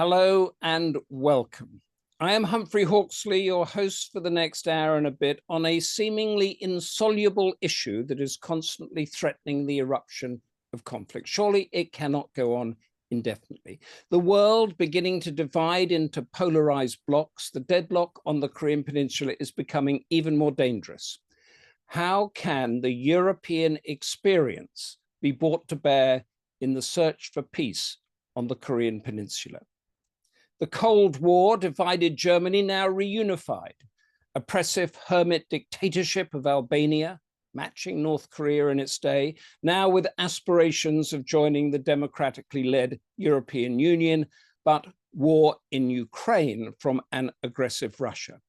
Hello and welcome. I am Humphrey Hawksley, your host for the next hour and a bit on a seemingly insoluble issue that is constantly threatening the eruption of conflict. Surely it cannot go on indefinitely. The world beginning to divide into polarized blocks, the deadlock on the Korean Peninsula is becoming even more dangerous. How can the European experience be brought to bear in the search for peace on the Korean Peninsula? The Cold War divided Germany, now reunified. Oppressive hermit dictatorship of Albania, matching North Korea in its day, now with aspirations of joining the democratically led European Union, but war in Ukraine from an aggressive Russia.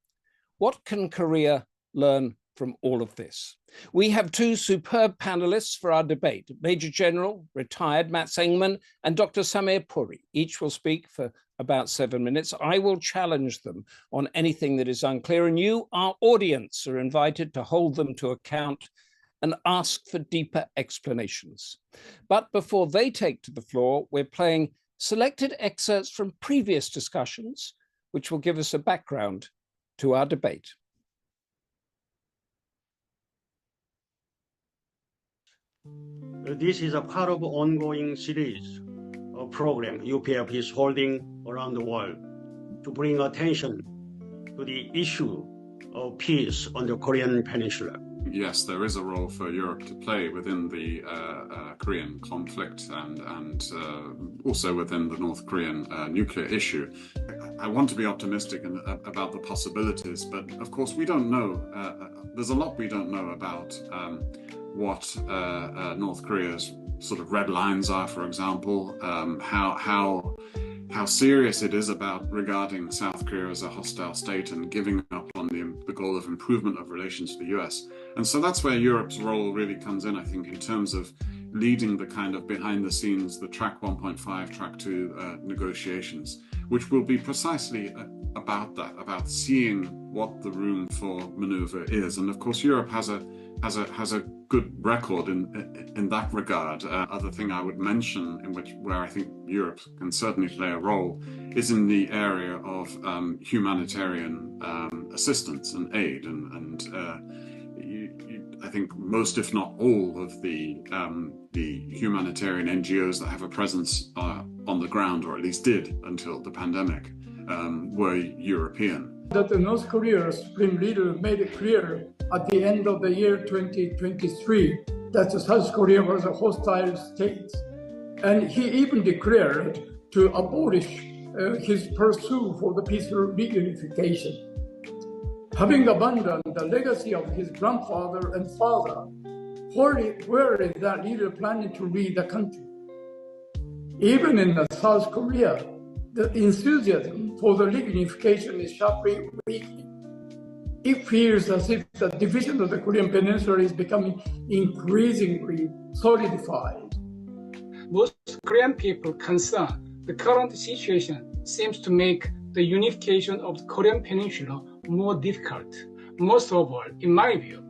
What can Korea learn from all of this? We have two superb panelists for our debate, Major General, retired Mats Engman, and Dr. Samir Puri. Each will speak for about 7 minutes. I will challenge them on anything that is unclear, and you, our audience, are invited to hold them to account and ask for deeper explanations. But before they take to the floor, we're playing selected excerpts from previous discussions, which will give us a background to our debate. This is a part of an ongoing series of program UPF is holding around the world to bring attention to the issue of peace on the Korean Peninsula. Yes, there is a role for Europe to play within the Korean conflict and also within the North Korean nuclear issue. I want to be optimistic about the possibilities, but of course we don't know. There's a lot we don't know about what North Korea's sort of red lines are, for example, how serious it is about regarding South Korea as a hostile state and giving up on the goal of improvement of relations to the US. And so that's where Europe's role really comes in, I think, in terms of leading the kind of behind the scenes, the track 1.5, track 2 negotiations, which will be precisely about that, about seeing what the room for maneuver is. And of course, Europe has a good record in that regard. Other thing I would mention, where I think Europe can certainly play a role, is in the area of humanitarian assistance and aid. I think most, if not all, of the humanitarian NGOs that have a presence on the ground, or at least did until the pandemic, were European. That the North Korea Supreme Leader made it clear at the end of the year 2023 that South Korea was a hostile state. And he even declared to abolish his pursuit for the peaceful reunification. Having abandoned the legacy of his grandfather and father, where is that leader planning to lead the country? Even in South Korea, the enthusiasm for the reunification is sharply weakening. It feels as if the division of the Korean Peninsula is becoming increasingly solidified. Most Korean people concerned the current situation seems to make the unification of the Korean Peninsula more difficult. Most of all, in my view,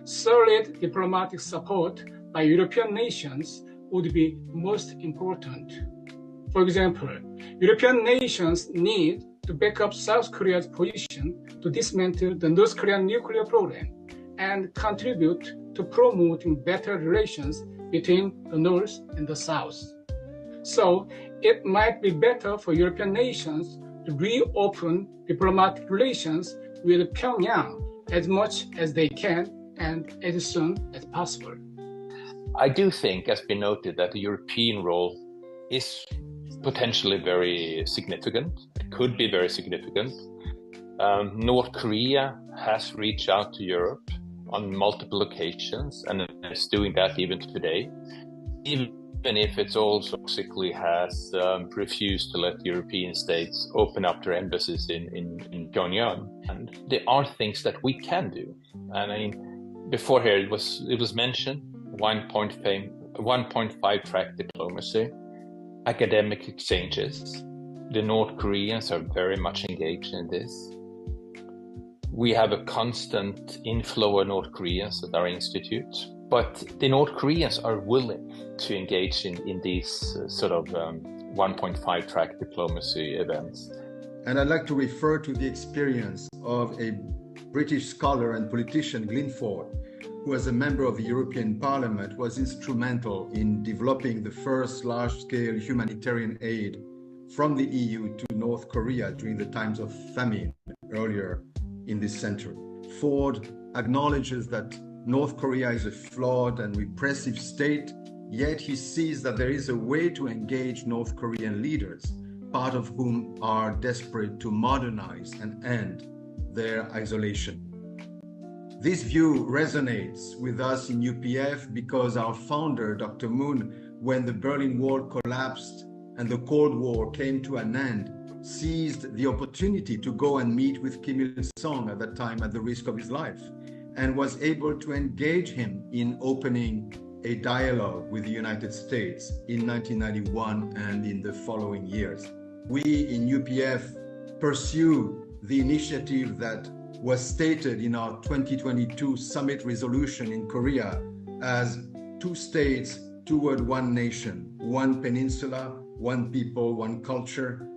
solid diplomatic support by European nations would be most important. For example, European nations need to back up South Korea's position to dismantle the North Korean nuclear program and contribute to promoting better relations between the North and the South. So it might be better for European nations to reopen diplomatic relations with Pyongyang as much as they can and as soon as possible. I do think, as been noted, that the European role is potentially very significant. It could be very significant. North Korea has reached out to Europe on multiple occasions and is doing that even today, even if it also basically has refused to let European states open up their embassies in Pyongyang. And there are things that we can do. And I mean, before here it was mentioned 1.5 track diplomacy, academic exchanges. The North Koreans are very much engaged in this. We have a constant inflow of North Koreans at our institute, but the North Koreans are willing to engage in these sort of 1.5 track diplomacy events. And I'd like to refer to the experience of a British scholar and politician, Glyn Ford, who as a member of the European Parliament was instrumental in developing the first large-scale humanitarian aid from the EU to North Korea during the times of famine earlier in this century. Ford acknowledges that North Korea is a flawed and repressive state, yet he sees that there is a way to engage North Korean leaders, part of whom are desperate to modernize and end their isolation. This view resonates with us in UPF because our founder, Dr. Moon, when the Berlin Wall collapsed and the Cold War came to an end, seized the opportunity to go and meet with Kim Il-sung at that time at the risk of his life, and was able to engage him in opening a dialogue with the United States in 1991 and in the following years. We in UPF pursue the initiative that was stated in our 2022 summit resolution in Korea as 2 states toward 1 nation, 1 peninsula, 1 people, 1 culture,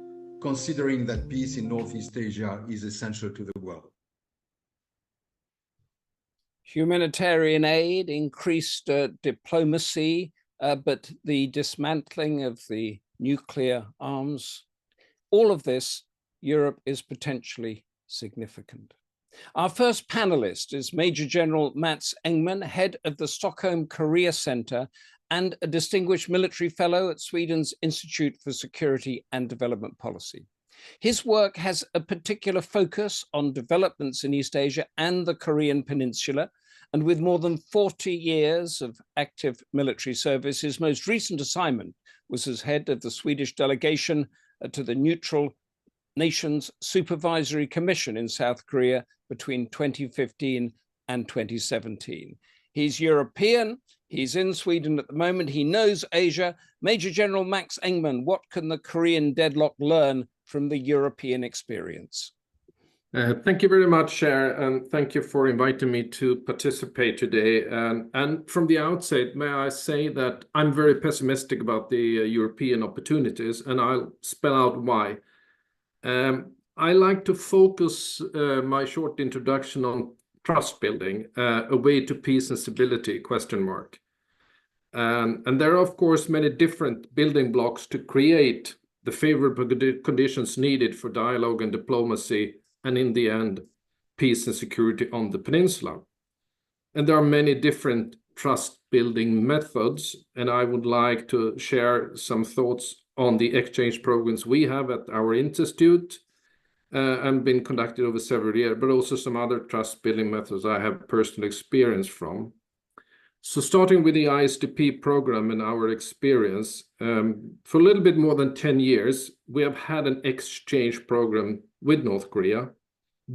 considering that peace in Northeast Asia is essential to the world. Humanitarian aid, increased diplomacy, but the dismantling of the nuclear arms, all of this, Europe is potentially significant. Our first panelist is Major General Mats Engman, head of the Stockholm Korea Center and a distinguished military fellow at Sweden's Institute for Security and Development Policy. His work has a particular focus on developments in East Asia and the Korean Peninsula, and with more than 40 years of active military service, his most recent assignment was as head of the Swedish delegation to the Neutral Nations Supervisory Commission in South Korea between 2015 and 2017. He's European, he's in Sweden at the moment, he knows Asia. Major General Mats Engman, what can the Korean deadlock learn from the European experience? Thank you very much, Chair, and thank you for inviting me to participate today. And from the outset, may I say that I'm very pessimistic about the European opportunities, and I'll spell out why. I like to focus my short introduction on trust building, a way to peace and stability, ? And there are, of course, many different building blocks to create the favorable conditions needed for dialogue and diplomacy, and in the end, peace and security on the peninsula. And there are many different trust building methods, and I would like to share some thoughts on the exchange programs we have at our institute and been conducted over several years, but also some other trust building methods I have personal experience from. So starting with the ISDP program and our experience, for a little bit more than 10 years, we have had an exchange program with North Korea,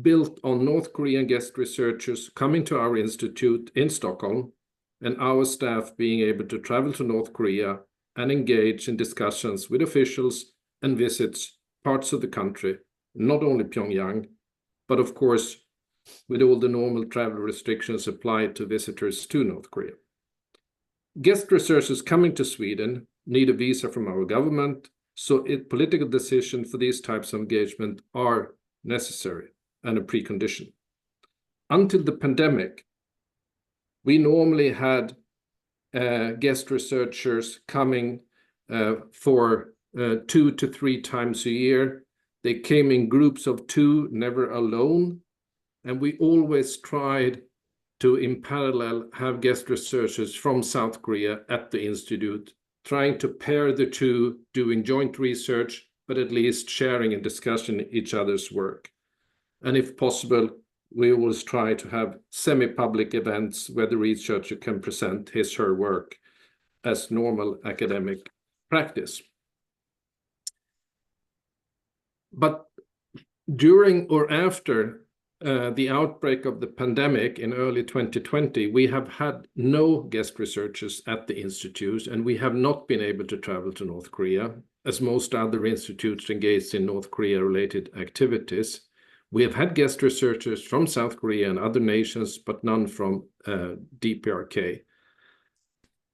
built on North Korean guest researchers coming to our institute in Stockholm, and our staff being able to travel to North Korea and engage in discussions with officials and visits parts of the country, not only Pyongyang, but of course, with all the normal travel restrictions applied to visitors to North Korea. Guest researchers coming to Sweden need a visa from our government, so political decisions for these types of engagement are necessary and a precondition. Until the pandemic, we normally had guest researchers coming for 2 to 3 times a year. They came in groups of 2, never alone. And we always tried to, in parallel, have guest researchers from South Korea at the Institute, trying to pair the two, doing joint research, but at least sharing and discussing each other's work. And if possible, we always try to have semi-public events where the researcher can present his or her work as normal academic practice. But during or after the outbreak of the pandemic in early 2020, we have had no guest researchers at the Institute, and we have not been able to travel to North Korea, as most other institutes engaged in North Korea-related activities. We have had guest researchers from South Korea and other nations, but none from DPRK.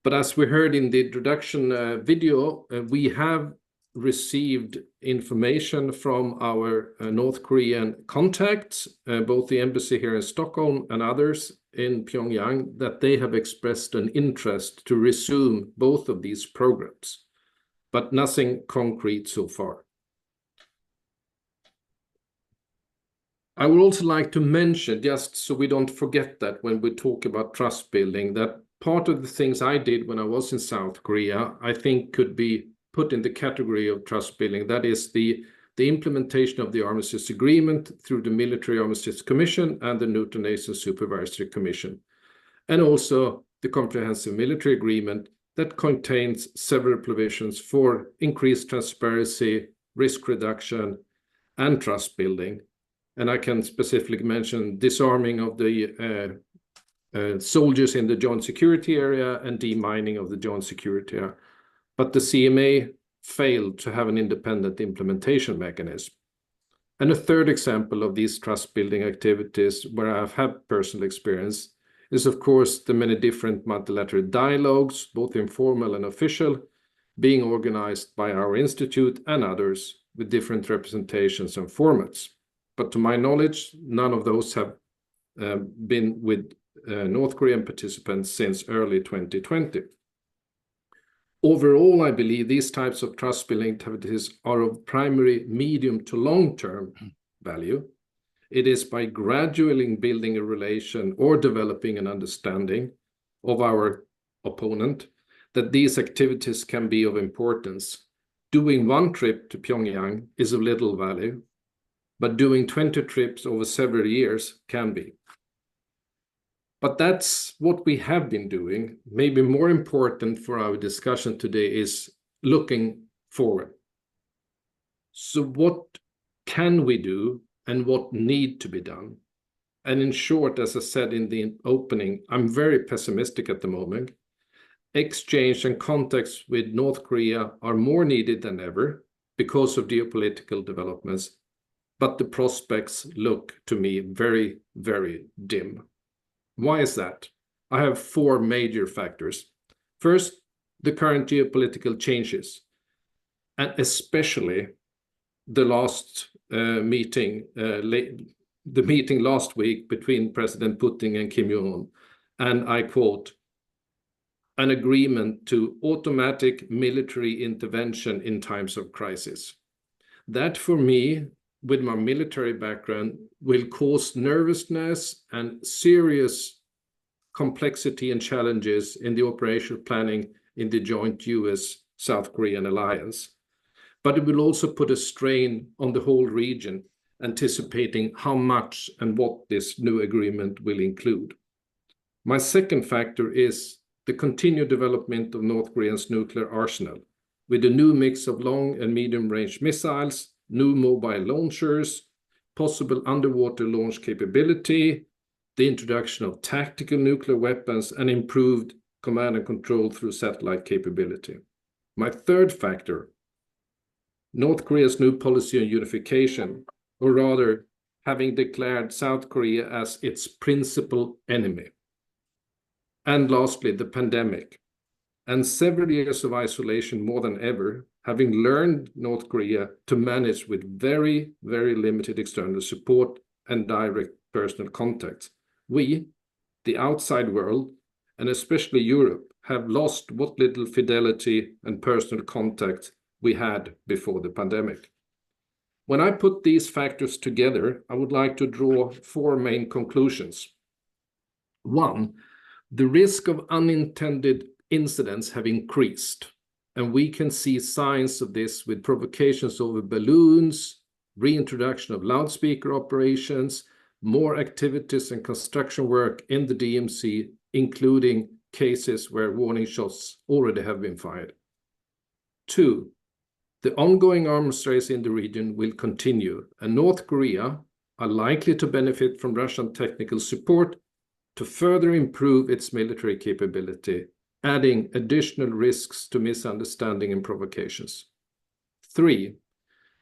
But as we heard in the introduction video, we have received information from our North Korean contacts, both the embassy here in Stockholm and others in Pyongyang, that they have expressed an interest to resume both of these programs, but nothing concrete so far. I would also like to mention, just so we don't forget that when we talk about trust building, that part of the things I did when I was in South Korea, I think could be put in the category of trust building. That is the implementation of the Armistice Agreement through the Military Armistice Commission and the Neutral Nations Supervisory Commission, and also the Comprehensive Military Agreement that contains several provisions for increased transparency, risk reduction, and trust building. And I can specifically mention disarming of the soldiers in the joint security area and demining of the joint security area. But the CMA failed to have an independent implementation mechanism. And a third example of these trust building activities where I've had personal experience is, of course, the many different multilateral dialogues, both informal and official, being organized by our institute and others with different representations and formats. But to my knowledge, none of those have been with North Korean participants since early 2020. Overall, I believe these types of trust building activities are of primary medium to long-term value. It is by gradually building a relation or developing an understanding of our opponent that these activities can be of importance. Doing one trip to Pyongyang is of little value, but doing 20 trips over several years can be. But that's what we have been doing. Maybe more important for our discussion today is looking forward. So what can we do and what need to be done? And in short, as I said in the opening, I'm very pessimistic at the moment. Exchange and contacts with North Korea are more needed than ever because of geopolitical developments, but the prospects look to me very, very dim. Why is that? I have four major factors. First, the current geopolitical changes, and especially the last meeting, the meeting last week between President Putin and Kim Jong-un, and I quote, an agreement to automatic military intervention in times of crisis. That for me, with my military background, will cause nervousness and serious complexity and challenges in the operational planning in the joint US-South Korean alliance. But it will also put a strain on the whole region, anticipating how much and what this new agreement will include. My second factor is the continued development of North Korea's nuclear arsenal, with a new mix of long and medium-range missiles, new mobile launchers, possible underwater launch capability, the introduction of tactical nuclear weapons, and improved command and control through satellite capability. My third factor, North Korea's new policy on unification, or rather having declared South Korea as its principal enemy. And lastly, the pandemic, and several years of isolation more than ever, having learned North Korea to manage with very, very limited external support and direct personal contacts. We, the outside world, and especially Europe, have lost what little fidelity and personal contact we had before the pandemic. When I put these factors together, I would like to draw four main conclusions. One, the risk of unintended incidents have increased, and we can see signs of this with provocations over balloons, reintroduction of loudspeaker operations, more activities and construction work in the DMZ, including cases where warning shots already have been fired. Two, the ongoing arms race in the region will continue, and North Korea are likely to benefit from Russian technical support to further improve its military capability, adding additional risks to misunderstanding and provocations. Three,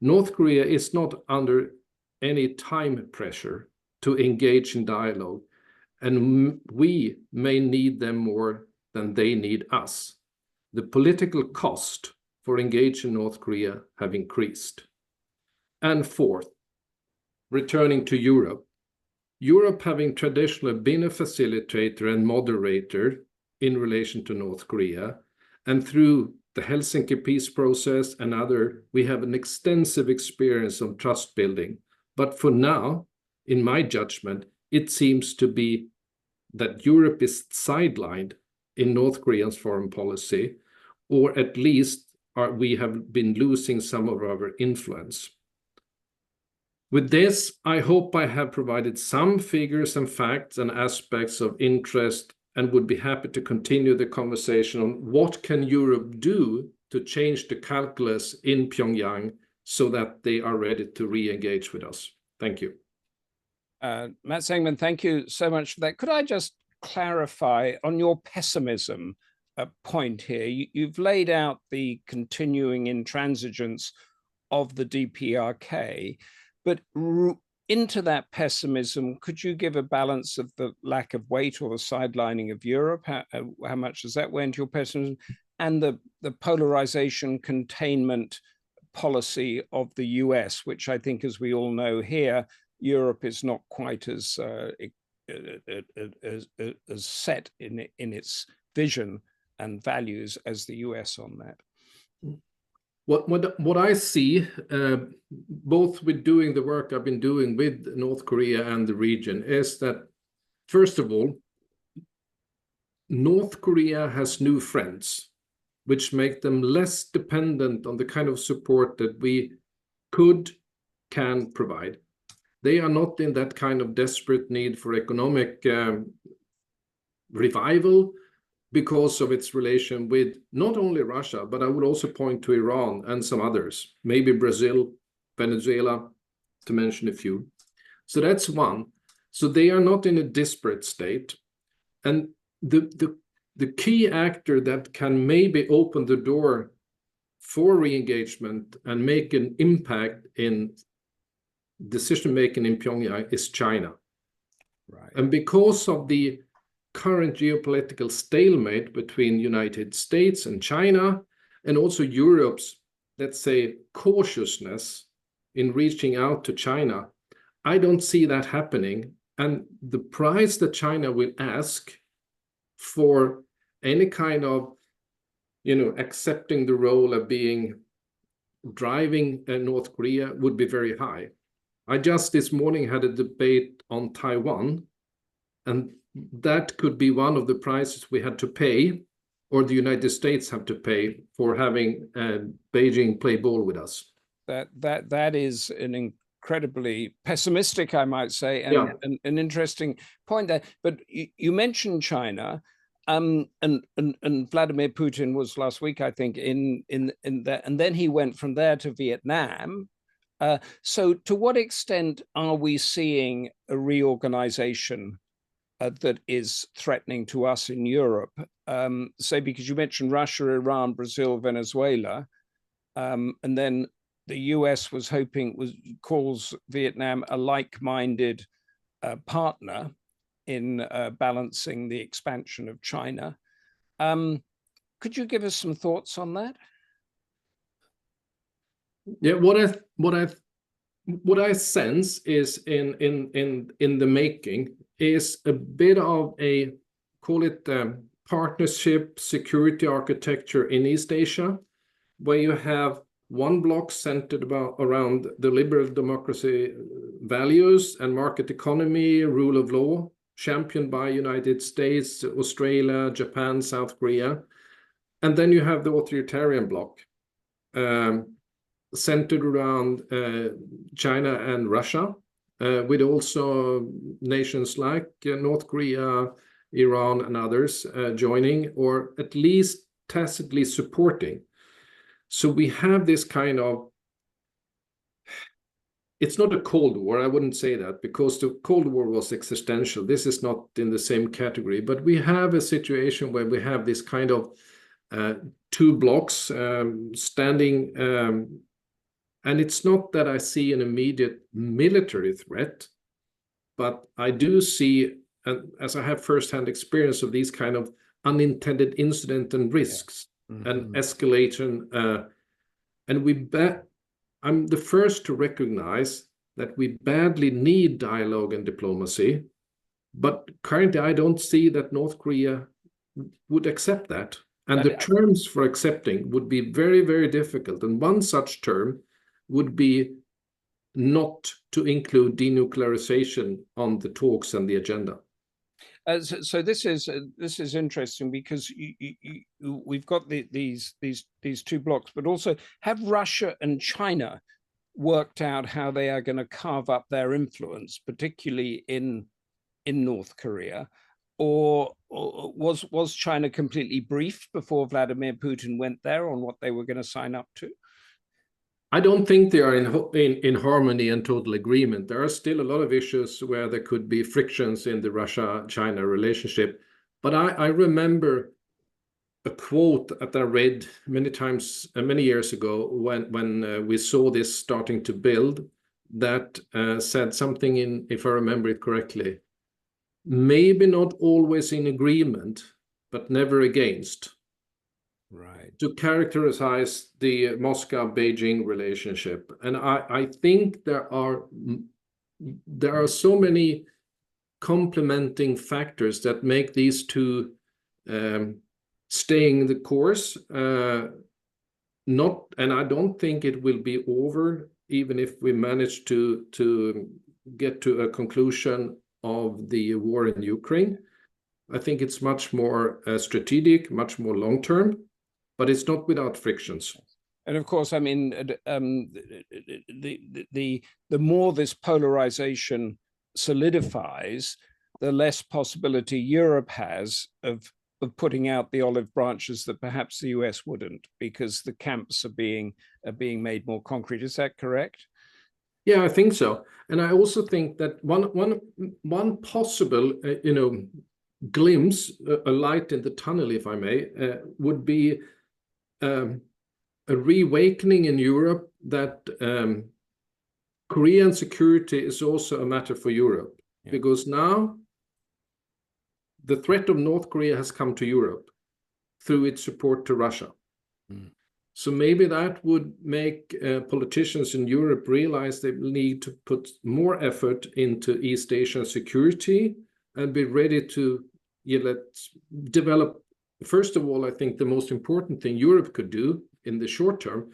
North Korea is not under any time pressure to engage in dialogue, and we may need them more than they need us. The political cost for engaging North Korea have increased. And fourth, returning to Europe, Europe having traditionally been a facilitator and moderator in relation to North Korea, and through the Helsinki peace process and other, we have an extensive experience of trust building. But for now, in my judgment, it seems to be that Europe is sidelined in North Korea's foreign policy, or at least we have been losing some of our influence. With this, I hope I have provided some figures and facts and aspects of interest, and would be happy to continue the conversation on what can Europe do to change the calculus in Pyongyang so that they are ready to re-engage with us. Thank you. Mats Engman, thank you so much for that. Could I just clarify on your pessimism point here? You've laid out the continuing intransigence of the DPRK, but into that pessimism, could you give a balance of the lack of weight or the sidelining of Europe? How much does that weigh into your pessimism? And the polarization containment policy of the US, which I think, as we all know here, Europe is not quite as set in its vision and values as the US on that. What I see, both with doing the work I've been doing with North Korea and the region, is that, first of all, North Korea has new friends, which make them less dependent on the kind of support that we can provide. They are not in that kind of desperate need for economic revival because of its relation with not only Russia, but I would also point to Iran and some others, maybe Brazil, Venezuela, to mention a few. So that's one. So they are not in a disparate state. And the key actor that can maybe open the door for re-engagement and make an impact in decision-making in Pyongyang is China. Right. And because of the current geopolitical stalemate between United States and China, and also Europe's, let's say, cautiousness in reaching out to China, I don't see that happening. And the price that China will ask for any kind of, accepting the role of driving North Korea would be very high. I just this morning had a debate on Taiwan, and that could be one of the prices we had to pay, or the United States have to pay, for having Beijing play ball with us. That is an incredibly pessimistic, I might say, and an interesting point there. But you mentioned China, and Vladimir Putin was last week, I think, in there, and then he went from there to Vietnam. So to what extent are we seeing a reorganization that is threatening to us in Europe? Say, because you mentioned Russia, Iran, Brazil, Venezuela, and then the US calls Vietnam a like-minded partner in balancing the expansion of China. Could you give us some thoughts on that? Yeah, what I sense is in the making is a bit of a, call it partnership security architecture in East Asia, where you have one bloc centered around the liberal democracy values and market economy, rule of law, championed by United States, Australia, Japan, South Korea. And then you have the authoritarian bloc, centered around China and Russia, with also nations like North Korea, Iran, and others joining, or at least tacitly supporting. So we have this kind of, it's not a Cold War, I wouldn't say that, because the Cold War was existential. This is not in the same category, but we have a situation where we have this kind of two blocks standing, and it's not that I see an immediate military threat, but I do see, as I have firsthand experience of these kind of unintended incidents and risks, and escalation And I'm the first to recognize that we badly need dialogue and diplomacy, but currently I don't see that North Korea would accept that. And the terms for accepting would be very, very difficult. And one such term would be not to include denuclearization on the talks and the agenda. So this is interesting, because we've got these two blocks, but also have Russia and China worked out how they are going to carve up their influence, particularly in North Korea, or was China completely briefed before Vladimir Putin went there on what they were going to sign up to? I don't think they are in harmony and total agreement. There are still a lot of issues where there could be frictions in the Russia-China relationship. But I remember a quote that I read many times, many years ago, when we saw this starting to build, that said something in, if I remember it correctly, maybe not always in agreement, but never against. Right. To characterize the Moscow-Beijing relationship. And I think there are so many complementing factors that make these two staying the course. And I don't think it will be over, even if we manage to get to a conclusion of the war in Ukraine. I think it's much more strategic, much more long-term, but it's not without frictions. And of course, I mean, the more this polarization solidifies, the less possibility Europe has of putting out the olive branches that perhaps the US wouldn't, because the camps are being made more concrete. Is that correct? Yeah, I think so. And I also think that one possible, glimpse, a light in the tunnel, if I may, would be a reawakening in Europe that Korean security is also a matter for Europe, because now the threat of North Korea has come to Europe through its support to Russia. So maybe that would make politicians in Europe realize they need to put more effort into East Asian security and be ready to let's develop. First of all, I think the most important thing Europe could do in the short term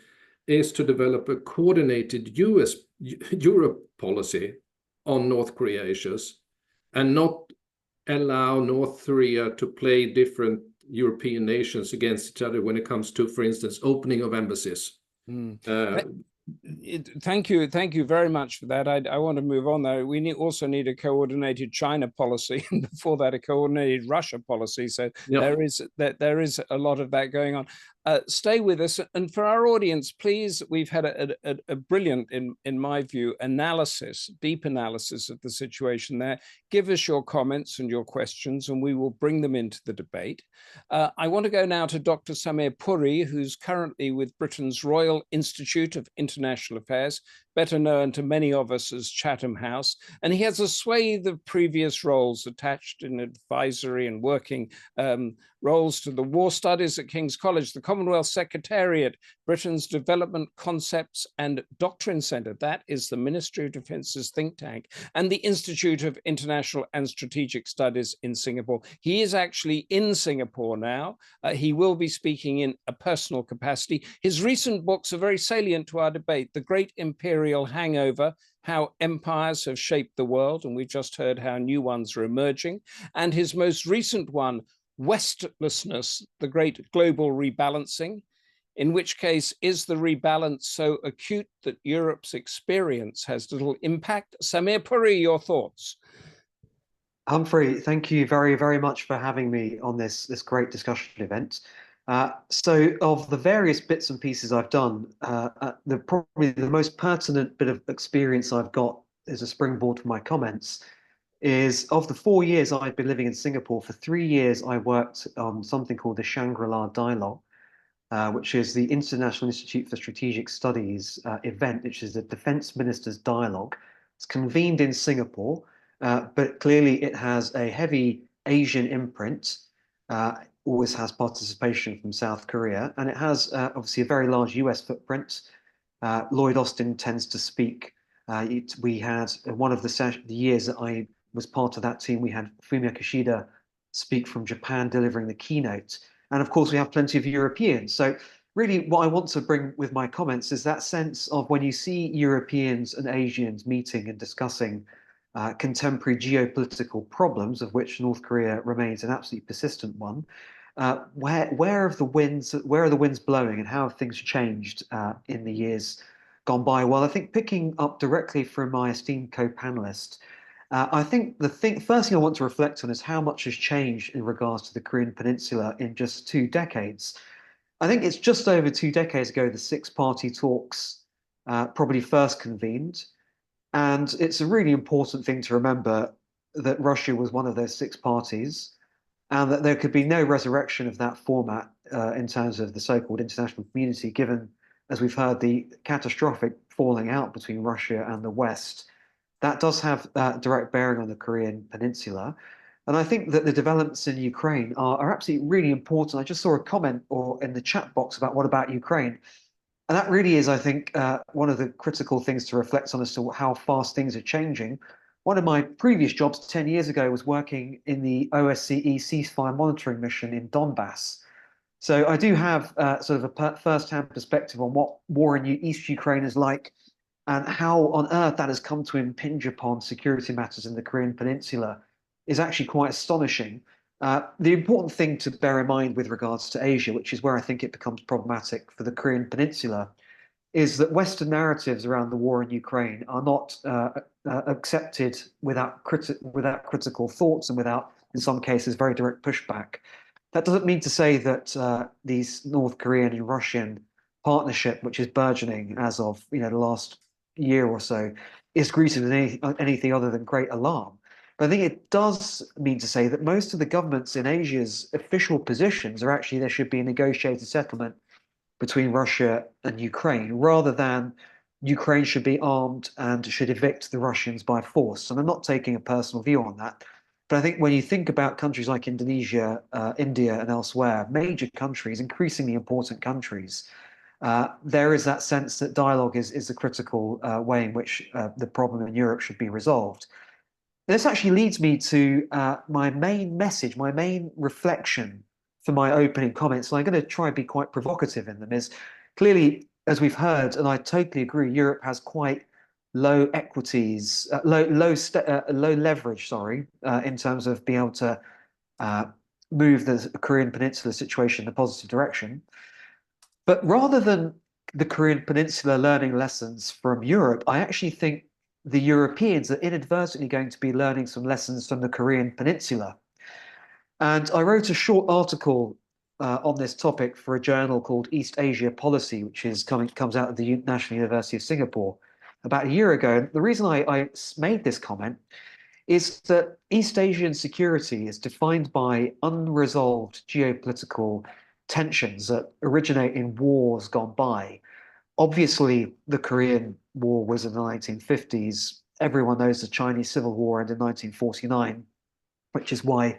is to develop a coordinated Europe policy on North Korea issues, and not allow North Korea to play different European nations against each other when it comes to, for instance, opening of embassies. Thank you very much for that. I want to move on, though. We also need a coordinated China policy, and before that, a coordinated Russia policy. So there is a lot of that going on. Stay with us, and for our audience, please. We've had a brilliant, in my view, deep analysis of the situation there. Give us your comments and your questions, and we will bring them into the debate. I want to go now to Dr. Samir Puri, who's currently with Britain's Royal Institute of International Affairs, better known to many of us as Chatham House, and he has a swathe of previous roles attached in advisory and working roles to the War Studies at King's College, the Commonwealth Secretariat, Britain's Development Concepts and Doctrine Centre, that is the Ministry of Defence's think tank, and the Institute of International and Strategic Studies in Singapore. He is actually in Singapore now. He will be speaking in a personal capacity. His recent books are very salient to our debate: The Great Imperial Hangover, How Empires Have Shaped the World, and we've just heard how new ones are emerging, and his most recent one, Westlessness, The Great Global Rebalancing, in which case, is the rebalance so acute that Europe's experience has little impact? Samir Puri, your thoughts? Humphrey, thank you very, very much for having me on this great discussion event. So of the various bits and pieces I've done, probably the most pertinent bit of experience I've got as a springboard for my comments is, of the 4 years I've been living in Singapore, for 3 years I worked on something called the Shangri-La Dialogue, which is the International Institute for Strategic Studies event, which is a defense ministers' dialogue. It's convened in Singapore, but clearly it has a heavy Asian imprint. always has participation from South Korea, and it has obviously a very large US footprint. Lloyd Austin tends to speak. We had one of the years that I was part of that team, we had Fumio Kishida speak from Japan, delivering the keynote. And of course, we have plenty of Europeans. So really what I want to bring with my comments is that sense of when you see Europeans and Asians meeting and discussing contemporary geopolitical problems, of which North Korea remains an absolutely persistent one, where are the winds blowing, and how have things changed in the years gone by? Well, I think picking up directly from my esteemed co-panelist, I think first thing I want to reflect on is how much has changed in regards to the Korean Peninsula in just 2 decades. I think it's just over 2 decades ago the six-party talks probably first convened, and it's a really important thing to remember that Russia was one of those 6 parties, and that there could be no resurrection of that format in terms of the so-called international community, given, as we've heard, the catastrophic falling out between Russia and the West. That does have direct bearing on the Korean Peninsula. And I think that the developments in Ukraine are absolutely really important. I just saw a comment in the chat box about what about Ukraine? And that really is, I think, one of the critical things to reflect on as to how fast things are changing. One of my previous jobs 10 years ago was working in the OSCE ceasefire monitoring mission in Donbass. So I do have sort of a first-hand perspective on what war in East Ukraine is like, and how on earth that has come to impinge upon security matters in the Korean Peninsula is actually quite astonishing. The important thing to bear in mind with regards to Asia, which is where I think it becomes problematic for the Korean Peninsula, is that Western narratives around the war in Ukraine are not accepted without critical thoughts and without, in some cases, very direct pushback. That doesn't mean to say that these North Korean and Russian partnership, which is burgeoning as of the last year or so, is greeted with anything other than great alarm. But I think it does mean to say that most of the governments in Asia's official positions are actually there should be a negotiated settlement between Russia and Ukraine, rather than Ukraine should be armed and should evict the Russians by force. And I'm not taking a personal view on that. But I think when you think about countries like Indonesia, India, and elsewhere, major countries, increasingly important countries, there is that sense that dialogue is a critical way in which the problem in Europe should be resolved. This actually leads me to my main message, my main reflection for my opening comments. And I'm going to try and be quite provocative in them. Is clearly, as we've heard, and I totally agree, Europe has quite low equities, low leverage, sorry, in terms of being able to move the Korean Peninsula situation in a positive direction. But rather than the Korean Peninsula learning lessons from Europe, I actually think the Europeans are inadvertently going to be learning some lessons from the Korean Peninsula. And I wrote a short article on this topic for a journal called East Asia Policy, which comes out of the National University of Singapore about a year ago. And the reason I made this comment is that East Asian security is defined by unresolved geopolitical tensions that originate in wars gone by. Obviously, the Korean War was in the 1950s. Everyone knows the Chinese Civil War ended in 1949, which is why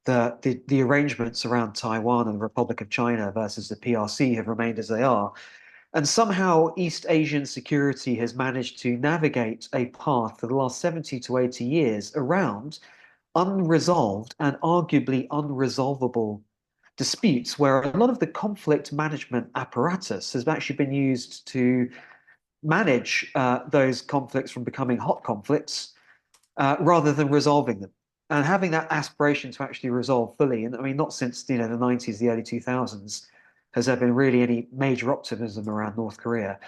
the arrangements around Taiwan and the Republic of China versus the PRC have remained as they are. And somehow East Asian security has managed to navigate a path for the last 70 to 80 years around unresolved and arguably unresolvable disputes, where a lot of the conflict management apparatus has actually been used to manage those conflicts from becoming hot conflicts rather than resolving them. And having that aspiration to actually resolve fully, and I mean, not since the 90s, the early 2000s, has there been really any major optimism around North Korea.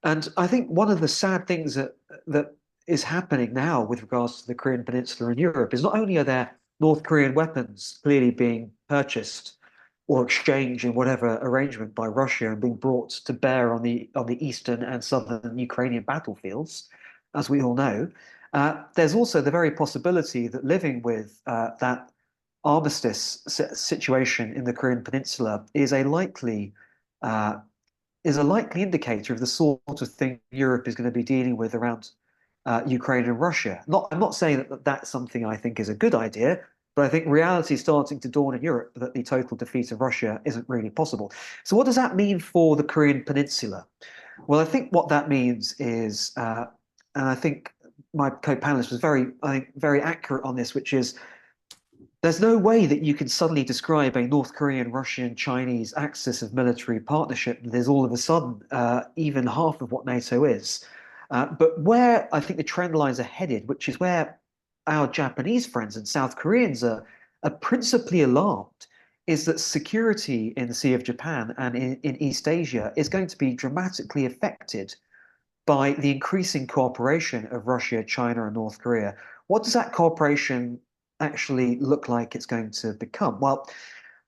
And I think one of the sad things that is happening now with regards to the Korean Peninsula in Europe is not only are there North Korean weapons clearly being purchased or exchanged in whatever arrangement by Russia and being brought to bear on the eastern and southern Ukrainian battlefields, as we all know, there's also the very possibility that living with that armistice situation in the Korean Peninsula is a likely indicator of the sort of thing Europe is going to be dealing with around Ukraine and Russia. I'm not saying that that's something I think is a good idea. But I think reality is starting to dawn in Europe that the total defeat of Russia isn't really possible. So what does that mean for the Korean Peninsula? Well, I think what that means is, and I think my co-panelist was very accurate on this, which is there's no way that you can suddenly describe a North Korean, Russian, Chinese axis of military partnership that is all of a sudden even half of what NATO is. But where I think the trend lines are headed, which is where our Japanese friends and South Koreans are principally alarmed, is that security in the Sea of Japan and in East Asia is going to be dramatically affected by the increasing cooperation of Russia, China, and North Korea. What does that cooperation actually look like it's going to become? Well,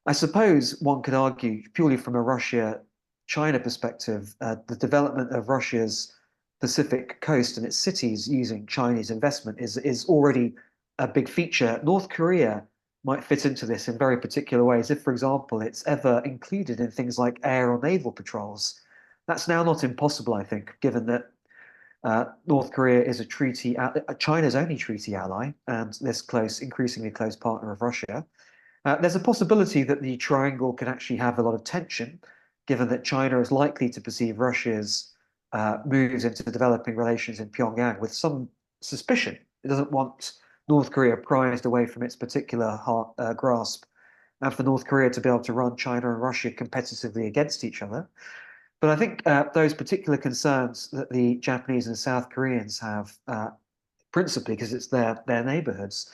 I suppose one could argue, purely from a Russia-China perspective, the development of Russia's Pacific coast and its cities using Chinese investment is already a big feature. North Korea might fit into this in very particular ways. If, for example, it's ever included in things like air or naval patrols, that's now not impossible, I think, given that North Korea is China's only treaty ally and this increasingly close partner of Russia. There's a possibility that the triangle could actually have a lot of tension, given that China is likely to perceive Russia's moves into developing relations in Pyongyang with some suspicion. It doesn't want North Korea prized away from its particular grasp, and for North Korea to be able to run China and Russia competitively against each other. But I think those particular concerns that the Japanese and South Koreans have, principally because it's their neighborhoods,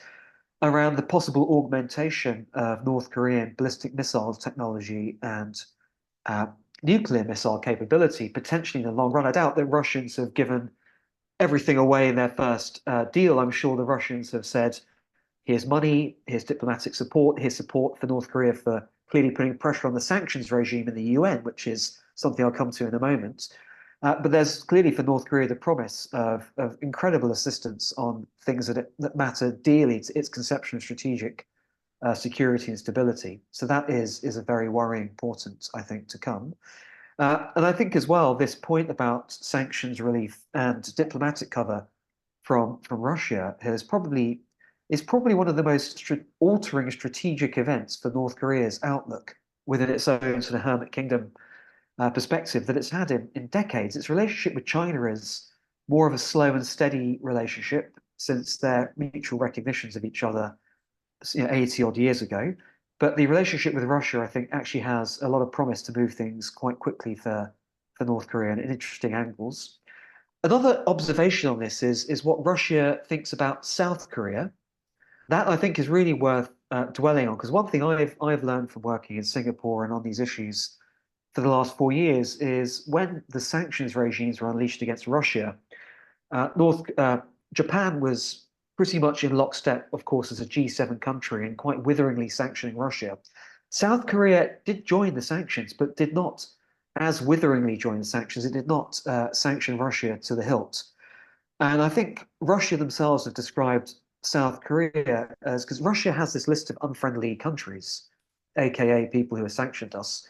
around the possible augmentation of North Korean ballistic missile technology and nuclear missile capability, potentially in the long run. I doubt that Russians have given everything away in their first deal. I'm sure the Russians have said, here's money, here's diplomatic support, here's support for North Korea for clearly putting pressure on the sanctions regime in the UN, which is something I'll come to in a moment. But there's clearly for North Korea the promise of incredible assistance on things that matter dearly to its conception of strategic security and stability. So that is a very worrying portent, I think, to come. And I think as well, this point about sanctions relief and diplomatic cover from Russia is probably one of the most altering strategic events for North Korea's outlook within its own sort of hermit kingdom perspective that it's had in decades. Its relationship with China is more of a slow and steady relationship since their mutual recognitions of each other 80 odd years ago. But the relationship with Russia, I think, actually has a lot of promise to move things quite quickly for North Korea in interesting angles. Another observation on this is what Russia thinks about South Korea. That, I think, is really worth dwelling on, because one thing I've learned from working in Singapore and on these issues for the last 4 years is when the sanctions regimes were unleashed against Russia, Japan was pretty much in lockstep, of course, as a G7 country and quite witheringly sanctioning Russia. South Korea did join the sanctions, but did not as witheringly join the sanctions. It did not sanction Russia to the hilt. And I think Russia themselves have described South Korea as, because Russia has this list of unfriendly countries, aka people who have sanctioned us.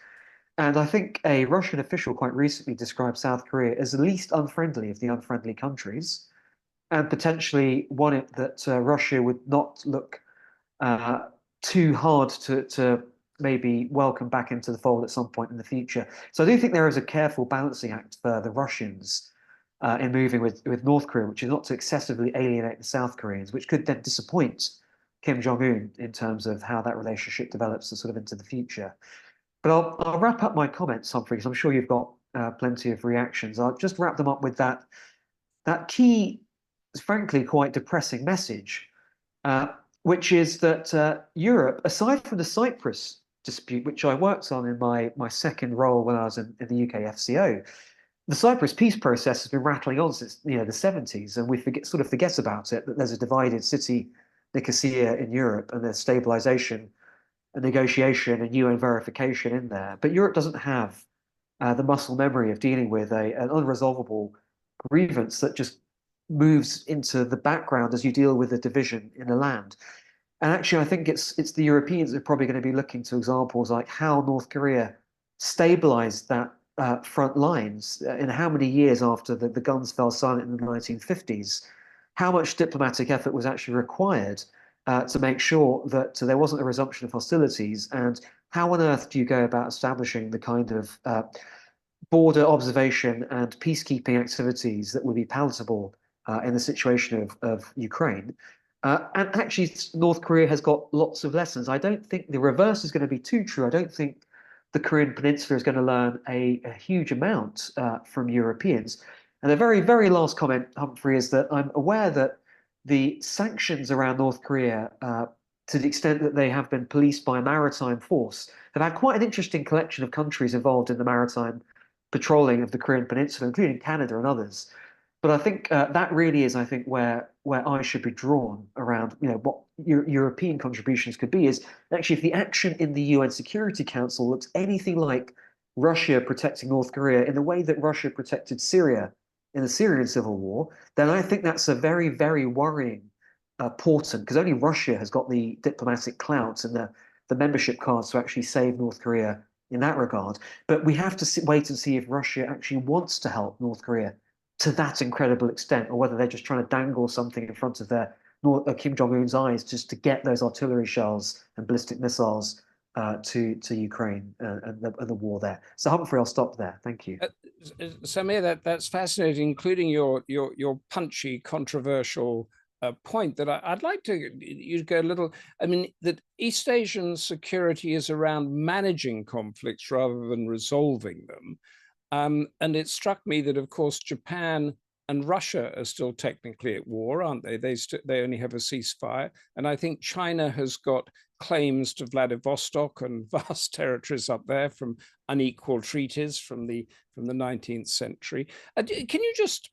And I think a Russian official quite recently described South Korea as the least unfriendly of the unfriendly countries, and potentially one that Russia would not look too hard to maybe welcome back into the fold at some point in the future. So I do think there is a careful balancing act for the Russians in moving with North Korea, which is not to excessively alienate the South Koreans, which could then disappoint Kim Jong-un in terms of how that relationship develops sort of into the future. But I'll wrap up my comments, Humphrey, because I'm sure you've got plenty of reactions. I'll just wrap them up with that key, frankly, quite depressing message, which is that Europe, aside from the Cyprus dispute, which I worked on in my second role when I was in the UK FCO, the Cyprus peace process has been rattling on since the 70s, and we sort of forget about it, that there's a divided city, Nicosia, in Europe, and there's stabilization and negotiation and UN verification in there. But Europe doesn't have the muscle memory of dealing with an unresolvable grievance that just moves into the background as you deal with the division in the land. And actually, I think it's the Europeans that are probably going to be looking to examples like how North Korea stabilized that front lines in how many years after the guns fell silent in the 1950s, how much diplomatic effort was actually required to make sure that there wasn't a resumption of hostilities. And how on earth do you go about establishing the kind of border observation and peacekeeping activities that would be palatable in the situation of Ukraine? And actually, North Korea has got lots of lessons. I don't think the reverse is going to be too true. I don't think the Korean Peninsula is going to learn a huge amount from Europeans. And the very, very last comment, Humphrey, is that I'm aware that the sanctions around North Korea, to the extent that they have been policed by a maritime force, have had quite an interesting collection of countries involved in the maritime patrolling of the Korean Peninsula, including Canada and others. But I think that really is, I think, where I should be drawn around, what European contributions could be. Is actually, if the action in the UN Security Council looks anything like Russia protecting North Korea in the way that Russia protected Syria in the Syrian civil war, then I think that's a very, very worrying portent, because only Russia has got the diplomatic clout and the membership cards to actually save North Korea in that regard. But we have to wait and see if Russia actually wants to help North Korea to that incredible extent, or whether they're just trying to dangle something in front of their Kim Jong-un's eyes just to get those artillery shells and ballistic missiles to Ukraine and the war there. So Humphrey, I'll stop there. Thank you. Samir, that's fascinating, including your punchy, controversial point that I'd like you to go a little. I mean, that East Asian security is around managing conflicts rather than resolving them. And it struck me that, of course, Japan and Russia are still technically at war, aren't they? They only have a ceasefire. And I think China has got claims to Vladivostok and vast territories up there from unequal treaties from the 19th century. Can you just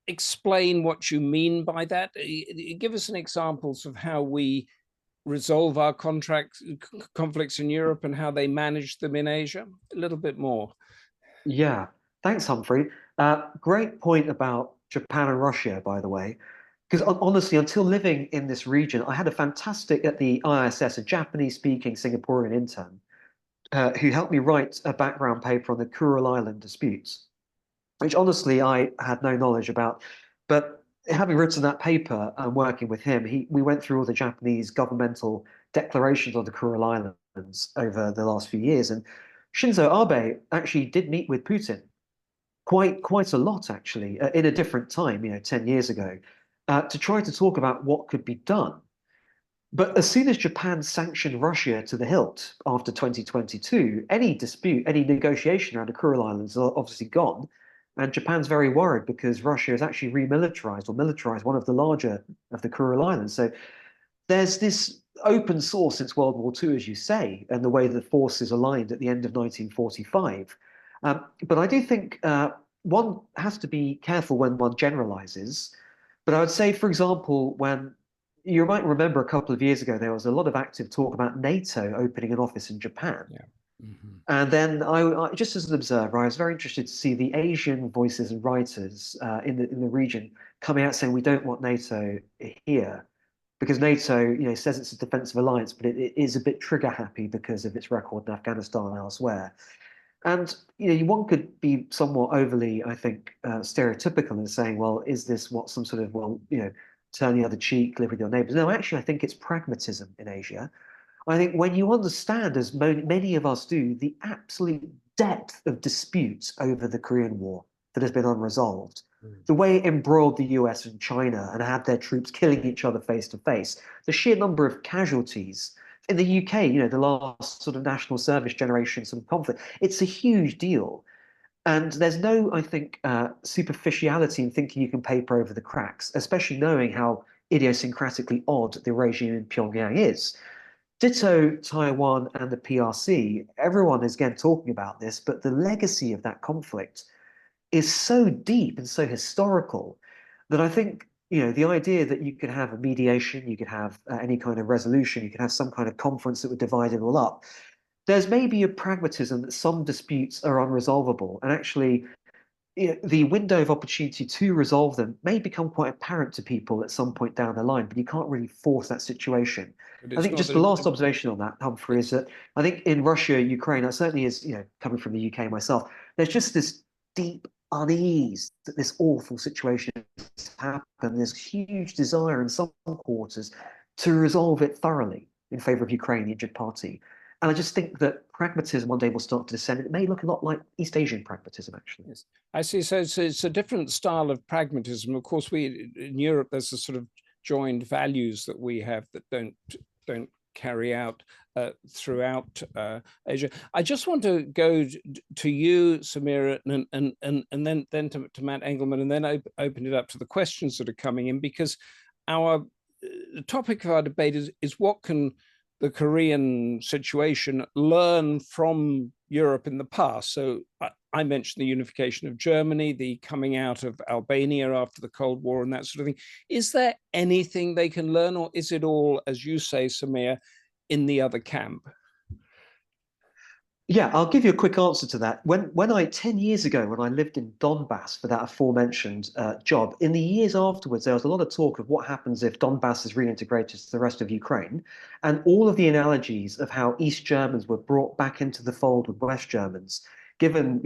explain what you mean by that? Give us some examples of how we resolve our conflicts in Europe and how they manage them in Asia a little bit more. Yeah, thanks, Humphrey. Great point about Japan and Russia, by the way, because honestly, until living in this region, I had a fantastic, at the ISS, a Japanese-speaking Singaporean intern who helped me write a background paper on the Kuril Island disputes, which honestly I had no knowledge about. But having written that paper and working with him, we went through all the Japanese governmental declarations on the Kuril Islands over the last few years. And Shinzo Abe actually did meet with Putin quite a lot, actually, in a different time, 10 years ago, to try to talk about what could be done. But as soon as Japan sanctioned Russia to the hilt after 2022, any dispute, any negotiation around the Kuril Islands are obviously gone. And Japan's very worried because Russia has actually remilitarized or militarized one of the larger of the Kuril Islands. So there's this open source since World War II, as you say, and the way the forces aligned at the end of 1945. But I do think one has to be careful when one generalizes. But I would say, for example, when you might remember a couple of years ago, there was a lot of active talk about NATO opening an office in Japan. Yeah. Mm-hmm. And then I just as an observer, I was very interested to see the Asian voices and writers in the region coming out saying we don't want NATO here because NATO, says it's a defensive alliance, but it is a bit trigger happy because of its record in Afghanistan and elsewhere. And one could be somewhat overly, I think, stereotypical in saying, well, is this some sort of turn the other cheek, live with your neighbors? No, actually, I think it's pragmatism in Asia. I think when you understand, as many of us do, the absolute depth of disputes over the Korean War that has been unresolved, the way it embroiled the US and China and had their troops killing each other face to face, the sheer number of casualties in the UK, the last sort of national service generation sort of conflict, it's a huge deal. And there's no, I think, superficiality in thinking you can paper over the cracks, especially knowing how idiosyncratically odd the regime in Pyongyang is. Ditto Taiwan and the PRC. Everyone is again talking about this, but the legacy of that conflict is so deep and so historical that I think, the idea that you could have a mediation, you could have any kind of resolution, you could have some kind of conference that would divide it all up. There's maybe a pragmatism that some disputes are unresolvable, and actually the window of opportunity to resolve them may become quite apparent to people at some point down the line, but you can't really force that situation. I think just the last observation on that, Humphrey, is that I think in Russia, Ukraine, that certainly is, coming from the UK myself, there's just this deep unease that this awful situation is happen, there's huge desire in some quarters to resolve it thoroughly in favor of Ukraine, the injured party. And I just think that pragmatism one day will start to descend. It may look a lot like East Asian pragmatism, actually. Yes, I see. So it's a different style of pragmatism. Of course, in Europe, there's a sort of joined values that we have that don't carry out throughout Asia. I just want to go to you, Samir, and then to Matt Engman, and then open it up to the questions that are coming in, because the topic of our debate is what can the Korean situation learn from Europe in the past. So I mentioned the unification of Germany, the coming out of Albania after the Cold War and that sort of thing. Is there anything they can learn, or is it all, as you say, Samir, in the other camp? Yeah, I'll give you a quick answer to that. When I 10 years ago, when I lived in Donbass for that aforementioned job, in the years afterwards, there was a lot of talk of what happens if Donbass is reintegrated to the rest of Ukraine, and all of the analogies of how East Germans were brought back into the fold with West Germans, given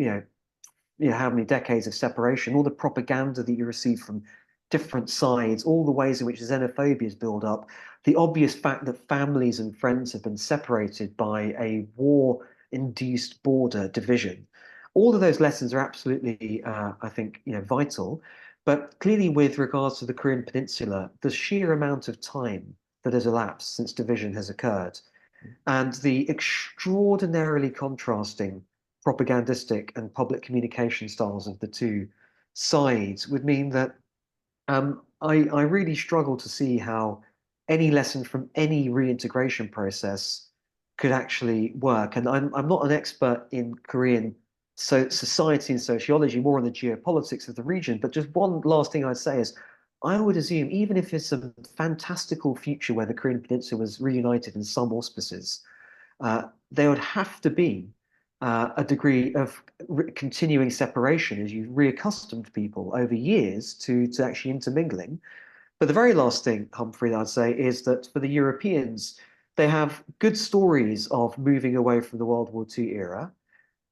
how many decades of separation, all the propaganda that you receive from different sides, all the ways in which xenophobia is built up, the obvious fact that families and friends have been separated by a war-induced border division. All of those lessons are absolutely, I think, vital. But clearly, with regards to the Korean Peninsula, the sheer amount of time that has elapsed since division has occurred, and the extraordinarily contrasting propagandistic and public communication styles of the two sides would mean that I really struggle to see how any lesson from any reintegration process could actually work. And I'm not an expert in Korean society and sociology, more on the geopolitics of the region. But just one last thing I'd say is, I would assume, even if it's a fantastical future where the Korean Peninsula was reunited in some auspices, there would have to be a degree of continuing separation as you reaccustomed people over years to actually intermingling. But the very last thing, Humphrey, I'd say is that for the Europeans, they have good stories of moving away from the World War II era.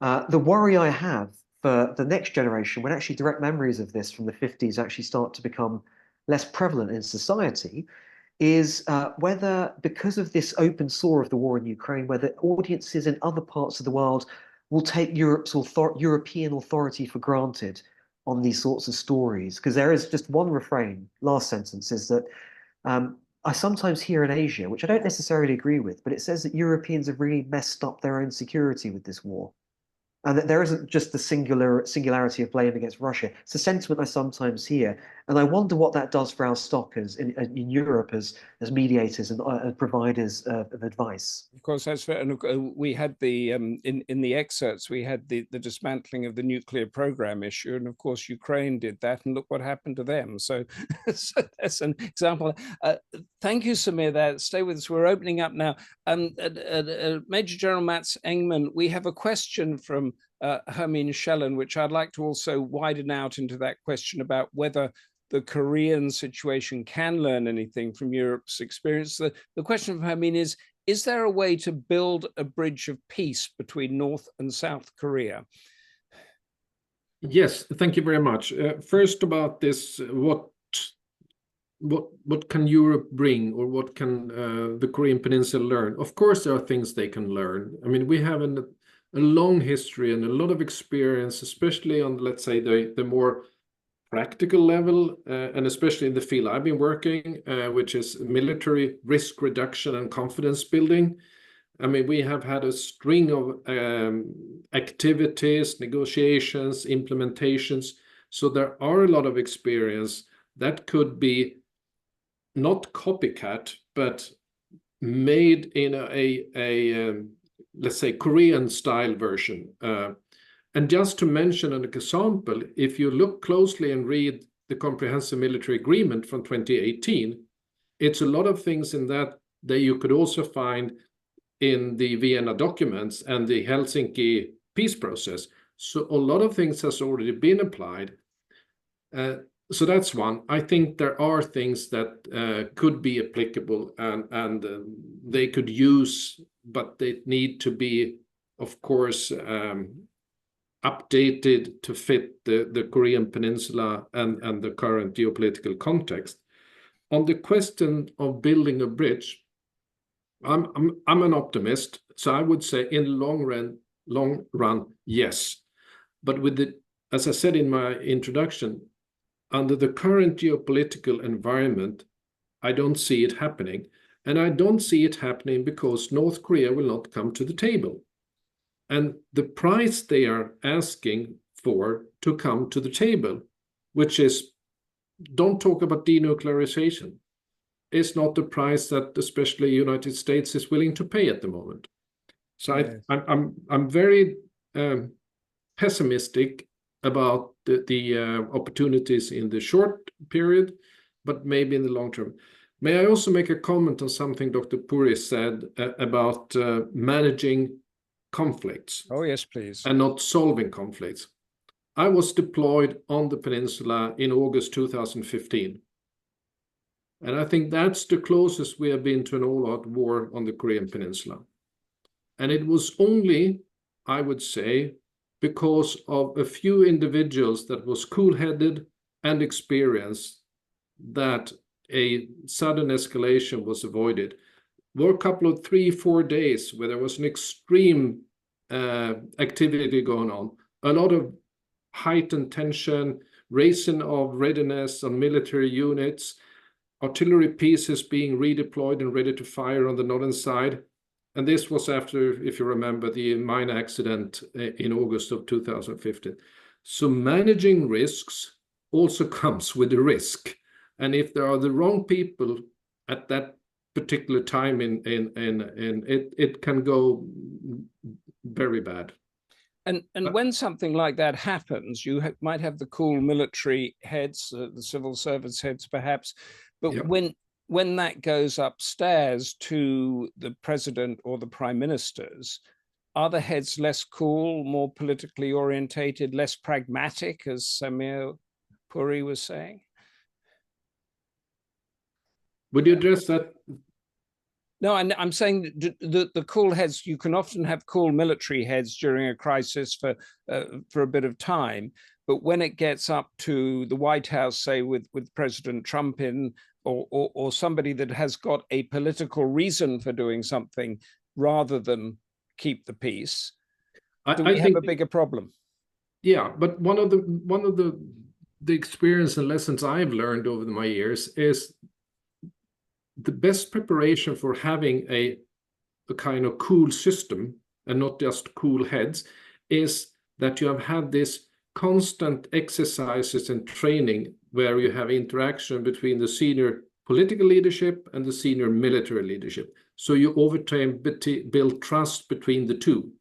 The worry I have for the next generation, when actually direct memories of this from the 50s actually start to become less prevalent in society, is whether, because of this open sore of the war in Ukraine, whether audiences in other parts of the world will take European authority for granted on these sorts of stories. Because there is just one refrain, last sentence, is that I sometimes hear in Asia, which I don't necessarily agree with, but it says that Europeans have really messed up their own security with this war. And that there isn't just the singularity of blame against Russia. It's a sentiment I sometimes hear, and I wonder what that does for our stock in Europe as mediators and providers of advice. Of course, that's fair. And we had the in the excerpts we had the dismantling of the nuclear program issue, and of course Ukraine did that, and look what happened to them. So, so that's an example. Thank you, Samir. There, stay with us. We're opening up now. Major General Matt Engman, we have a question from Hermine Schellen, which I'd like to also widen out into that question about whether the Korean situation can learn anything from Europe's experience. The question from Hermine is there a way to build a bridge of peace between North and South Korea? Yes, thank you very much. First about this, what can Europe bring, or what can the Korean Peninsula learn? Of course, there are things they can learn. I mean, we have a long history and a lot of experience, especially on, let's say, the more practical level, and especially in the field I've been working, which is military risk reduction and confidence building. I mean, we have had a string of activities, negotiations, implementations. So there are a lot of experience that could be not copycat, but made in a let's say, Korean style version. And just to mention an example, if you look closely and read the Comprehensive Military Agreement from 2018, it's a lot of things in that you could also find in the Vienna documents and the Helsinki peace process. So a lot of things has already been applied. So that's one. I think there are things that could be applicable and they could use, but they need to be, of course, updated to fit the Korean Peninsula and the current geopolitical context. On the question of building a bridge, I'm an optimist, so I would say in long run, yes. But with the, as I said in my introduction, under the current geopolitical environment, I don't see it happening. And I don't see it happening because North Korea will not come to the table. And the price they are asking for to come to the table, which is, don't talk about denuclearization, is not the price that especially the United States is willing to pay at the moment. So yes. I'm very pessimistic about the opportunities in the short period, but maybe in the long term. May I also make a comment on something Dr. Puri said about managing conflicts? Oh, yes, please. And not solving conflicts. I was deployed on the peninsula in August 2015. And I think that's the closest we have been to an all-out war on the Korean Peninsula. And it was only, I would say, because of a few individuals that was cool-headed and experienced that a sudden escalation was avoided. There were a couple of 3-4 days where there was an extreme activity going on, a lot of heightened tension, raising of readiness on military units, artillery pieces being redeployed and ready to fire on the northern side. And this was after, if you remember, the mine accident in August of 2015. So managing risks also comes with a risk. And if there are the wrong people at that particular time, it can go very bad. And when something like that happens, you might have the cool military heads, the civil service heads perhaps, but yeah. When that goes upstairs to the president or the prime ministers, are the heads less cool, more politically orientated, less pragmatic, as Samir Puri was saying? Would you address that? No, I'm saying the cool heads, you can often have cool military heads during a crisis for a bit of time, but when it gets up to the White House, say with President Trump in, or somebody that has got a political reason for doing something rather than keep the peace, do we have a bigger problem? Yeah, but one of the experience and lessons I've learned over my years is the best preparation for having a kind of cool system and not just cool heads is that you have had this constant exercises and training where you have interaction between the senior political leadership and the senior military leadership. So you over time build trust between the two.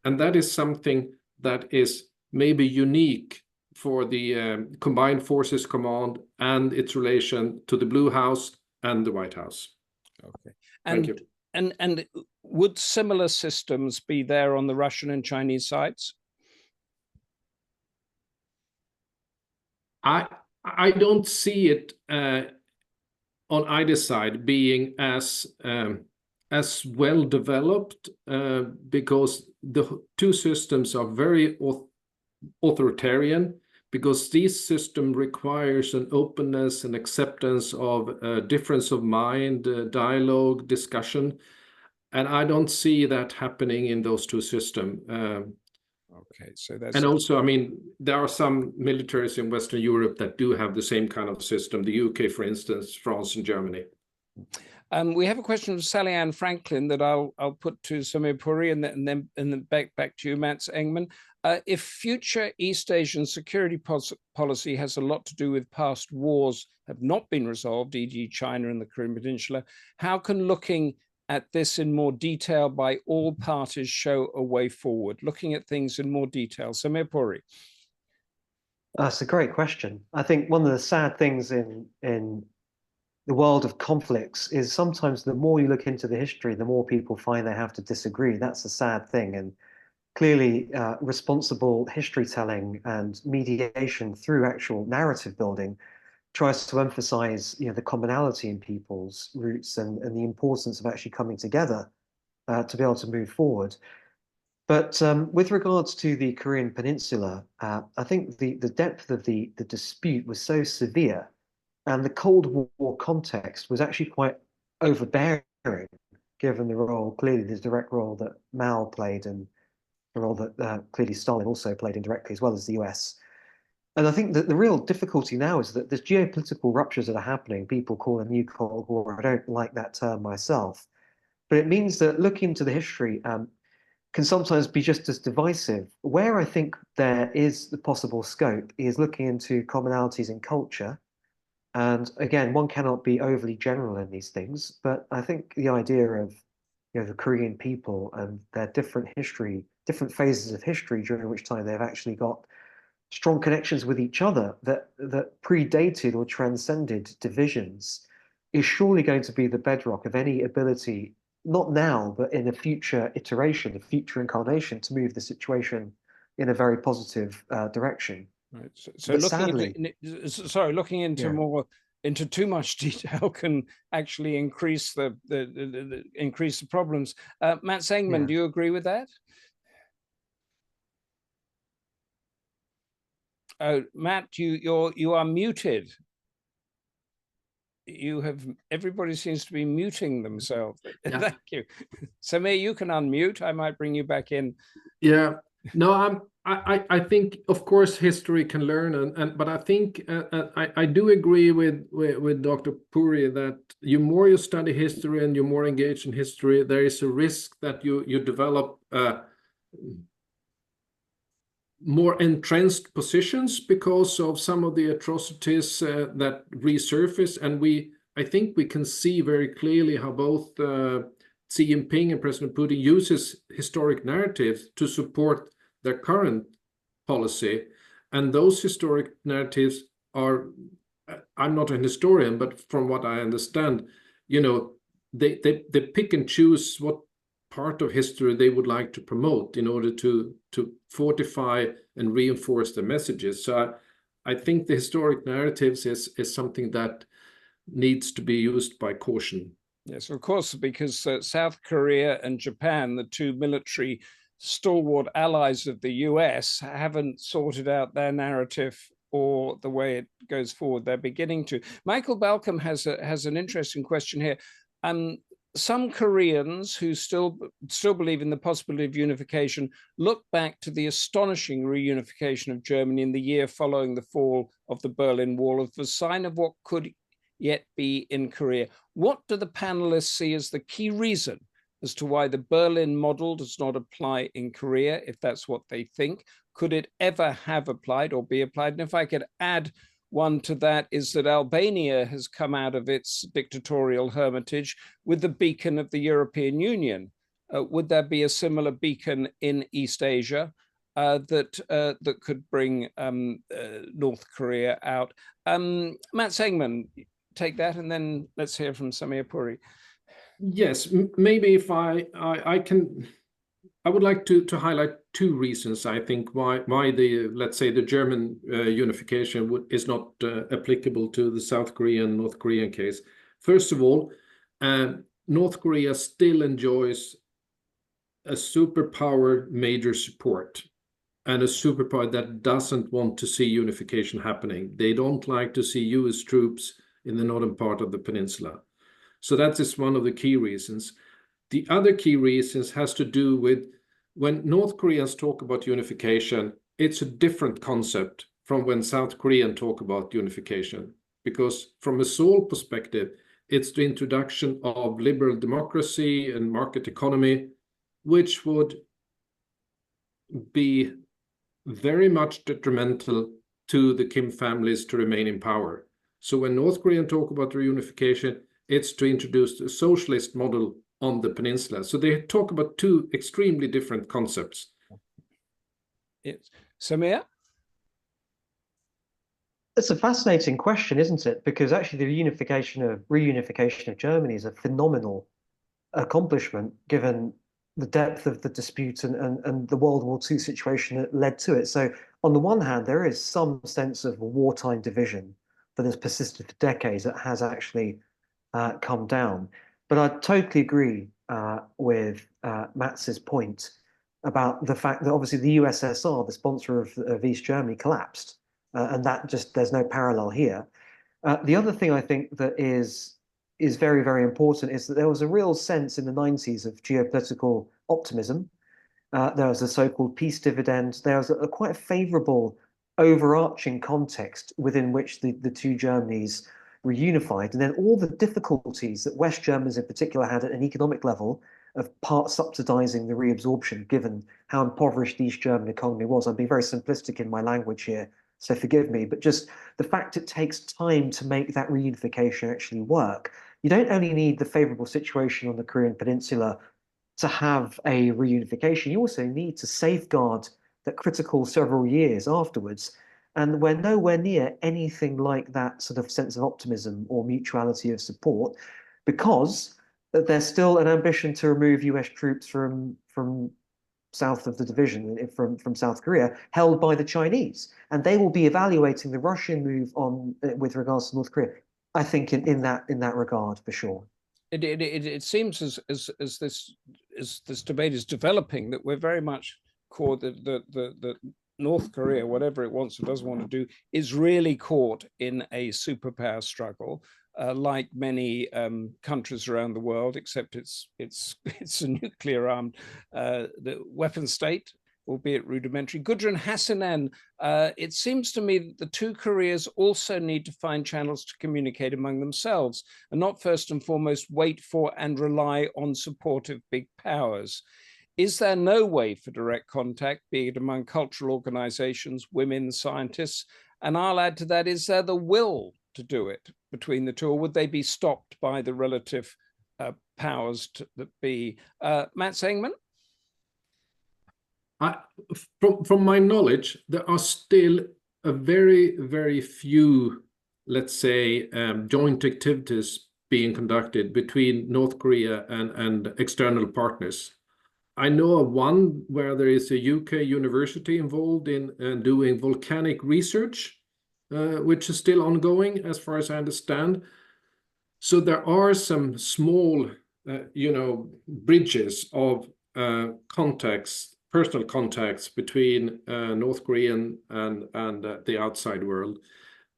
And that is something that is maybe unique for the Combined Forces Command and its relation to the Blue House and the White House. Okay. Thank you. And would similar systems be there on the Russian and Chinese sides? I don't see it on either side being as well developed because the two systems are very authoritarian, because this system requires an openness and acceptance of difference of mind, dialogue, discussion. And I don't see that happening in those two systems. Okay, so that's... And also, I mean, there are some militaries in Western Europe that do have the same kind of system, the UK, for instance, France and Germany. We have a question from Sally Ann Franklin that I'll put to Samir Puri and then back to you, Mats Engman. If future East Asian security policy has a lot to do with past wars have not been resolved, e.g. China and the Korean Peninsula, how can looking at this in more detail by all parties show a way forward? Looking at things in more detail. Samir Puri. That's a great question. I think one of the sad things in the world of conflicts is sometimes the more you look into the history, the more people find they have to disagree. That's a sad thing. And clearly responsible history telling and mediation through actual narrative building tries to emphasize, the commonality in people's roots and the importance of actually coming together to be able to move forward. But with regards to the Korean Peninsula, I think the depth of the dispute was so severe, and the Cold War context was actually quite overbearing, given the role, clearly the direct role that Mao played, and the role that clearly Stalin also played indirectly, as well as the US. And I think that the real difficulty now is that there's geopolitical ruptures that are happening. People call a new Cold War. I don't like that term myself, but it means that looking into the history can sometimes be just as divisive. Where I think there is the possible scope is looking into commonalities in culture. And again, one cannot be overly general in these things, but I think the idea of the Korean people and their different history, different phases of history during which time they've actually got strong connections with each other that predated or transcended divisions is surely going to be the bedrock of any ability, not now, but in a future iteration, a future incarnation, to move the situation in a very positive direction. Right. So But looking sadly, looking into yeah. into too much detail can actually increase the increase the problems. Matt Engman, Yeah. do you agree with that? Oh, Matt, you are muted. Everybody seems to be muting themselves. Yeah. Thank you. Samir, you can unmute. I might bring you back in. Yeah. No, I think of course history can learn, but I think I do agree with Dr. Puri that the more you study history and you're more engaged in history, there is a risk that you develop more entrenched positions because of some of the atrocities that resurface. And I think we can see very clearly how both Xi Jinping and President Putin uses historic narratives to support their current policy. And those historic narratives are, I'm not an historian, but from what I understand, they pick and choose what part of history they would like to promote in order to fortify and reinforce their messages. So I think the historic narratives is something that needs to be used by caution. Yes, of course, because South Korea and Japan, the two military stalwart allies of the US, haven't sorted out their narrative or the way it goes forward. They're beginning to. Michael Balcom has an interesting question here. Some Koreans who still believe in the possibility of unification look back to the astonishing reunification of Germany in the year following the fall of the Berlin Wall as a sign of what could yet be in Korea. What do the panelists see as the key reason as to why the Berlin model does not apply in Korea, if that's what they think? Could it ever have applied or be applied? And if I could add one to that, is that Albania has come out of its dictatorial hermitage with the beacon of the European Union. Would there be a similar beacon in East Asia that could bring North Korea out? Matt Engman, take that, and then let's hear from Samir Puri. Yes, maybe if I would like to highlight two reasons, I think, why let's say the German unification is not applicable to the South Korean, North Korean case. First of all, North Korea still enjoys a superpower major support, and a superpower that doesn't want to see unification happening. They don't like to see US troops in the northern part of the peninsula. So that is one of the key reasons. The other key reasons has to do with when North Koreans talk about unification, it's a different concept from when South Koreans talk about unification. Because from a Seoul perspective, it's the introduction of liberal democracy and market economy, which would be very much detrimental to the Kim families to remain in power. So when North Koreans talk about reunification, it's to introduce a socialist model on the peninsula. So they talk about two extremely different concepts. Yes. Samir? It's a fascinating question, isn't it? Because actually the reunification of Germany is a phenomenal accomplishment given the depth of the dispute and the World War II situation that led to it. So on the one hand, there is some sense of wartime division that has persisted for decades that has actually come down. But I totally agree with Mats's point about the fact that obviously the USSR, the sponsor of East Germany, collapsed, and that just there's no parallel here. The other thing I think that is very, very important is that there was a real sense in the 90s of geopolitical optimism. There was a so-called peace dividend. There was a quite favorable overarching context within which the two Germanys were unified. And then all the difficulties that West Germans in particular had at an economic level of part subsidizing the reabsorption, given how impoverished the East German economy was. I'm being very simplistic in my language here, so forgive me, but just the fact it takes time to make that reunification actually work. You don't only need the favorable situation on the Korean Peninsula to have a reunification, you also need to safeguard that critical several years afterwards. And we're nowhere near anything like that sort of sense of optimism or mutuality of support, because there's still an ambition to remove US troops from south of the division, from South Korea, held by the Chinese. And they will be evaluating the Russian move on with regards to North Korea, I think, in that regard, for sure. It seems as this debate is developing that we're very much caught that North Korea, whatever it wants or doesn't want to do, is really caught in a superpower struggle, like many countries around the world, except it's a nuclear armed weapon state, albeit rudimentary. Gudrun Hassanen, it seems to me that the two Koreas also need to find channels to communicate among themselves, and not first and foremost wait for and rely on supportive big powers. Is there no way for direct contact, be it among cultural organizations, women, scientists? And I'll add to that, is there the will to do it between the two, or would they be stopped by the relative powers that be? Matt Engman? From my knowledge, there are still a very, very few, let's say, joint activities being conducted between North Korea and external partners. I know of one where there is a UK university involved in doing volcanic research, which is still ongoing, as far as I understand. So there are some small, bridges of contacts, personal contacts between North Korean and the outside world.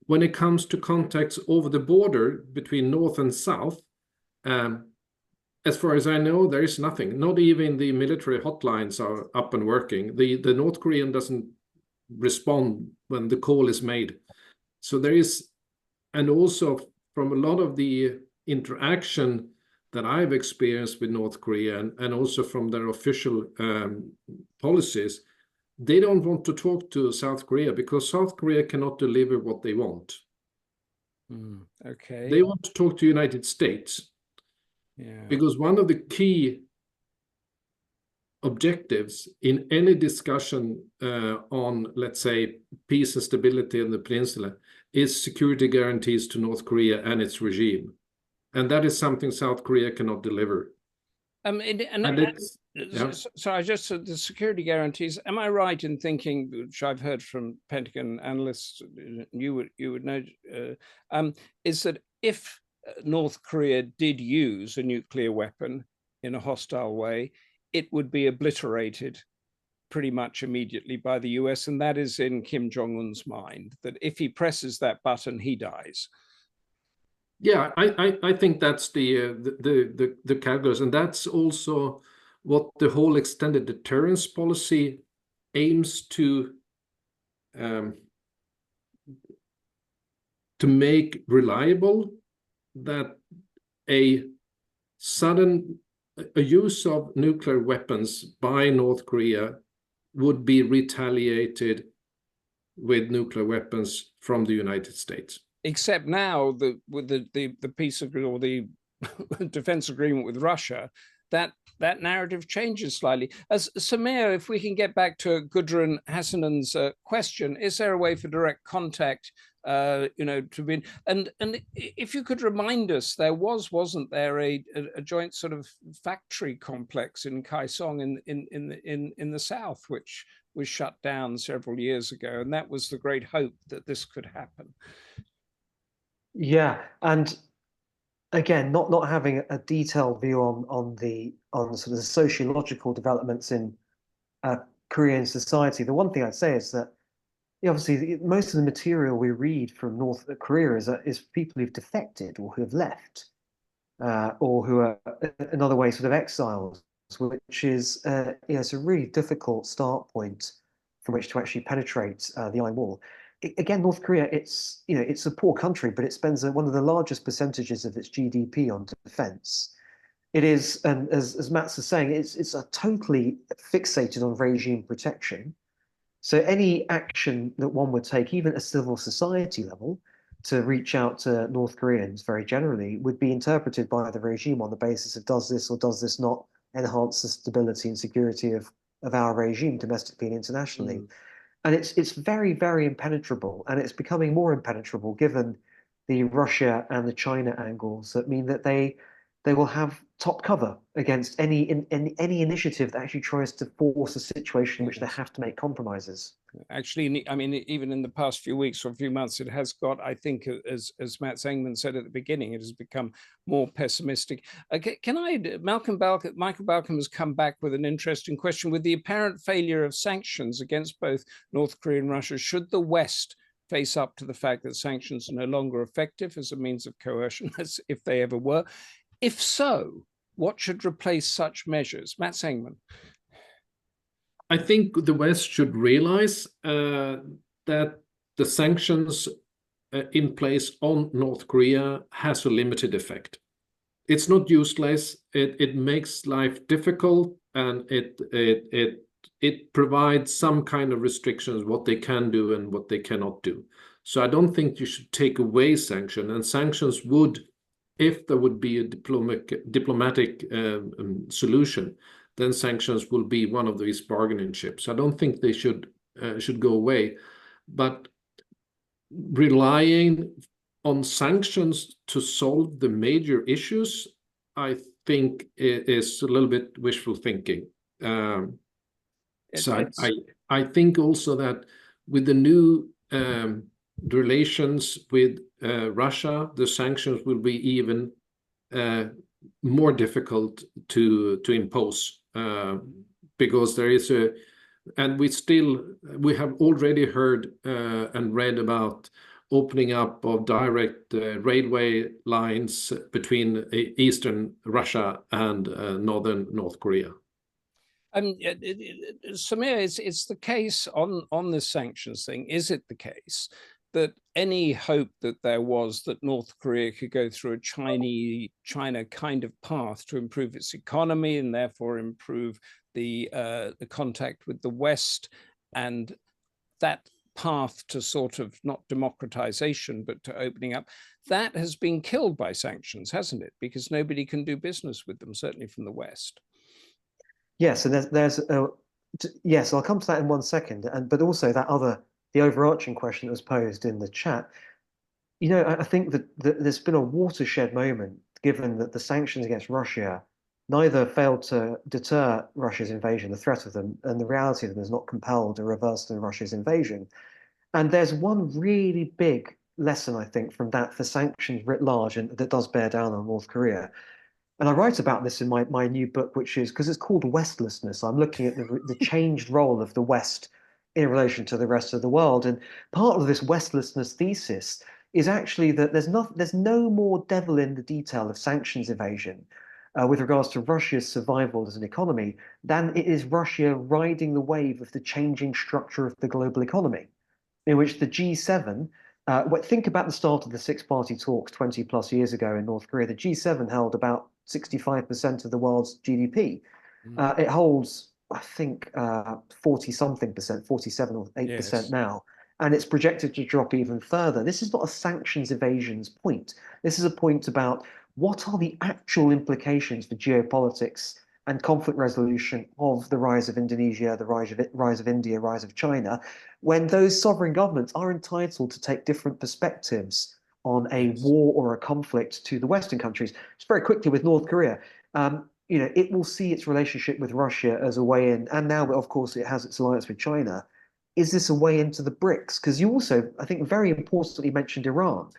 When it comes to contacts over the border between North and South, as far as I know, there is nothing. Not even the military hotlines are up and working. The North Korean doesn't respond when the call is made. So there is, and also from a lot of the interaction that I've experienced with North Korea and also from their official policies, they don't want to talk to South Korea because South Korea cannot deliver what they want. Okay. They want to talk to United States. Yeah. Because one of the key objectives in any discussion on, let's say, peace and stability in the peninsula is security guarantees to North Korea and its regime. And that is something South Korea cannot deliver. So I just said the security guarantees. Am I right in thinking, which I've heard from Pentagon analysts, you would know, is that if North Korea did use a nuclear weapon in a hostile way, it would be obliterated pretty much immediately by the US, and that is in Kim Jong-un's mind, that if he presses that button, he dies. Yeah, I think that's the calculus, and that's also what the whole extended deterrence policy aims to make reliable, that a use of nuclear weapons by North Korea would be retaliated with nuclear weapons from the United States. Except now, with the peace agreement or the defense agreement with Russia, that narrative changes slightly. As Samir, if we can get back to Gudrun Hassanen's question, is there a way for direct contact? To be, and if you could remind us, there wasn't there a joint sort of factory complex in Kaesong in the south, which was shut down several years ago, and that was the great hope that this could happen. Yeah, and again, not having a detailed view on sort of the sociological developments in Korean society, the one thing I'd say is that obviously most of the material we read from North Korea is people who've defected or who have left, or who are another way sort of exiles, which is it's a really difficult start point from which to actually penetrate the Iron Wall. Again, North Korea, it's a poor country, but it spends one of the largest percentages of its GDP on defense. It is, and as Mats is saying, it's a totally fixated on regime protection. So any action that one would take, even at a civil society level, to reach out to North Koreans very generally, would be interpreted by the regime on the basis of does this or does this not enhance the stability and security of our regime domestically and internationally. And it's very, very impenetrable, and it's becoming more impenetrable given the Russia and the China angles that mean that they will have top cover against any initiative that actually tries to force a situation in which they have to make compromises. Actually, I mean, even in the past few weeks or few months, it has got, I think, as Engman said at the beginning, it has become more pessimistic. Michael Balcom has come back with an interesting question. With the apparent failure of sanctions against both North Korea and Russia, should the West face up to the fact that sanctions are no longer effective as a means of coercion, as if they ever were? If so, what should replace such measures? Engman. I think the West should realize that the sanctions in place on North Korea has a limited effect. It's not useless. It makes life difficult, and it provides some kind of restrictions what they can do and what they cannot do. So I don't think you should take away sanctions, and sanctions would, if there would be a diplomatic solution, then sanctions will be one of these bargaining chips. I don't think they should go away, but relying on sanctions to solve the major issues, I think is a little bit wishful thinking. So I think also that with the new relations with Russia, the sanctions will be even more difficult to impose, because there is and we have already heard and read about opening up of direct railway lines between eastern Russia and northern North Korea. Samir, it's the case on the sanctions thing. Is it the case that any hope that there was that North Korea could go through a China kind of path to improve its economy and therefore improve the contact with the West, and that path to sort of not democratization but to opening up, that has been killed by sanctions, hasn't it? Because nobody can do business with them, certainly from the West. Yes, and yes, I'll come to that in 1 second, but also the overarching question that was posed in the chat. I think that there's been a watershed moment, given that the sanctions against Russia neither failed to deter Russia's invasion, the threat of them, and the reality of them has not compelled a reversal of Russia's invasion. And there's one really big lesson, I think, from that for sanctions writ large, and that does bear down on North Korea. And I write about this in my new book, which is, because it's called Westlessness. I'm looking at the changed role of the West in relation to the rest of the world. And part of this Westlessness thesis is actually that there's no more devil in the detail of sanctions evasion with regards to Russia's survival as an economy than it is Russia riding the wave of the changing structure of the global economy, in which the G7, think about the start of the six-party talks 20 plus years ago in North Korea. The G7 held about 65% of the world's GDP. It holds, I think, 40-something%, 47 or 8% now, and it's projected to drop even further. This is not a sanctions evasion's point. This is a point about what are the actual implications for geopolitics and conflict resolution of the rise of Indonesia, the rise of India, rise of China, when those sovereign governments are entitled to take different perspectives on a war or a conflict to the Western countries. Just very quickly with North Korea, it will see its relationship with Russia as a way in, and now, of course, it has its alliance with China. Is this a way into the BRICS? Because you also, I think, very importantly mentioned Iran.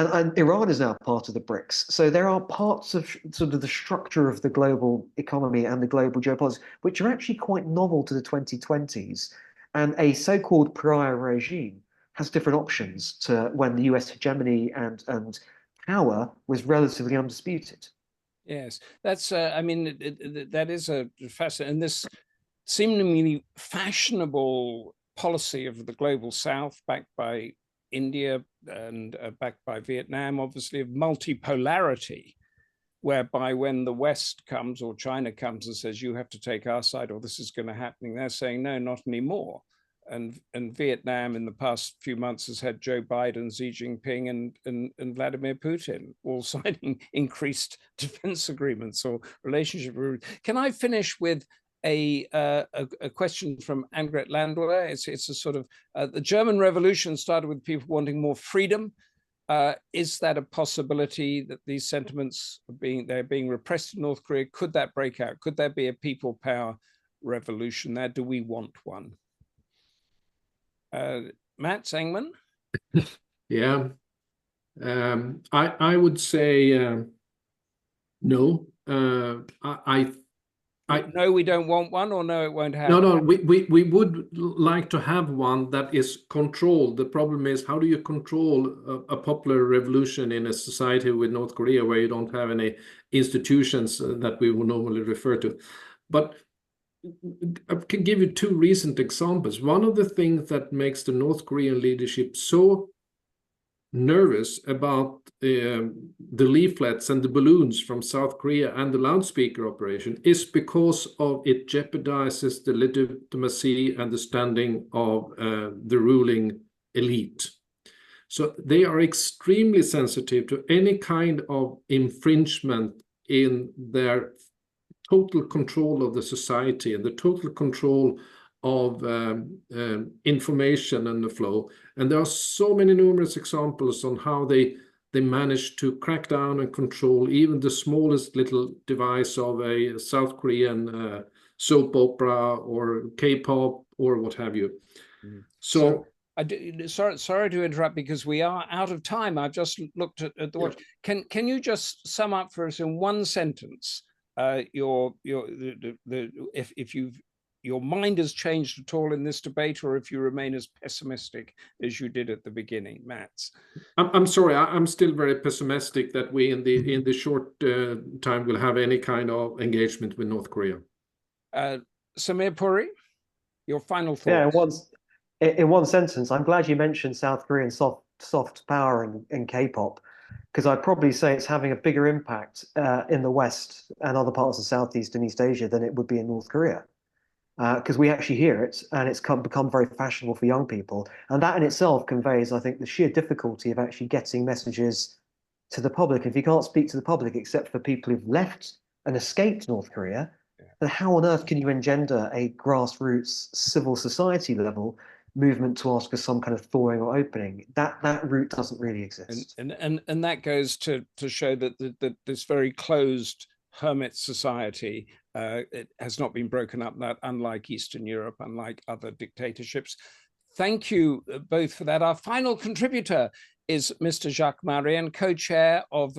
and Iran is now part of the BRICS. So there are parts of sort of the structure of the global economy and the global geopolitics, which are actually quite novel to the 2020s. And a so-called pariah regime has different options to when the US hegemony and power was relatively undisputed. Yes, that's, I mean, that is a fascinating, and this seemingly fashionable policy of the global South, backed by India and backed by Vietnam, obviously, of multipolarity, whereby when the West comes or China comes and says, you have to take our side or this is going to happen, they're saying, no, not anymore. And Vietnam in the past few months has had Joe Biden, Xi Jinping, and Vladimir Putin all signing increased defense agreements or relationship agreements. Can I finish with a question from Angret Landwehr? It's a sort of, the German Revolution started with people wanting more freedom. Is that a possibility that these sentiments they're being repressed in North Korea? Could that break out? Could there be a people power revolution there? Do we want one? Matt Engman? Yeah, I would say no. No, we don't want one, or no, it won't happen. No, we would like to have one that is controlled. The problem is, how do you control a popular revolution in a society with North Korea where you don't have any institutions that we would normally refer to? But I can give you two recent examples. One of the things that makes the North Korean leadership so nervous about the leaflets and the balloons from South Korea and the loudspeaker operation is because of it jeopardizes the legitimacy and the standing of the ruling elite. So they are extremely sensitive to any kind of infringement in their total control of the society and the total control of information and the flow. And there are so many numerous examples on how they manage to crack down and control even the smallest little device of a South Korean soap opera or K-pop or what have you. So sorry to interrupt, because we are out of time. I've just looked at the watch. Yeah. Can you just sum up for us in one sentence if your mind has changed at all in this debate, or if you remain as pessimistic as you did at the beginning, Mats? I'm sorry, I'm still very pessimistic that we in the short time will have any kind of engagement with North Korea. Samir Puri, your final thoughts? Yeah, in one sentence, I'm glad you mentioned South Korean soft power and K-pop, because I'd probably say it's having a bigger impact in the West and other parts of Southeast and East Asia than it would be in North Korea. Because we actually hear it, and it's become very fashionable for young people. And that in itself conveys, I think, the sheer difficulty of actually getting messages to the public. If you can't speak to the public except for people who've left and escaped North Korea, then how on earth can you engender a grassroots civil society level movement to ask for some kind of thawing or opening? That route doesn't really exist. And that goes to show that this very closed hermit society, it has not been broken up, that unlike Eastern Europe, unlike other dictatorships. Thank you both for that. Our final contributor is Mr. Jacques Marian, co-chair of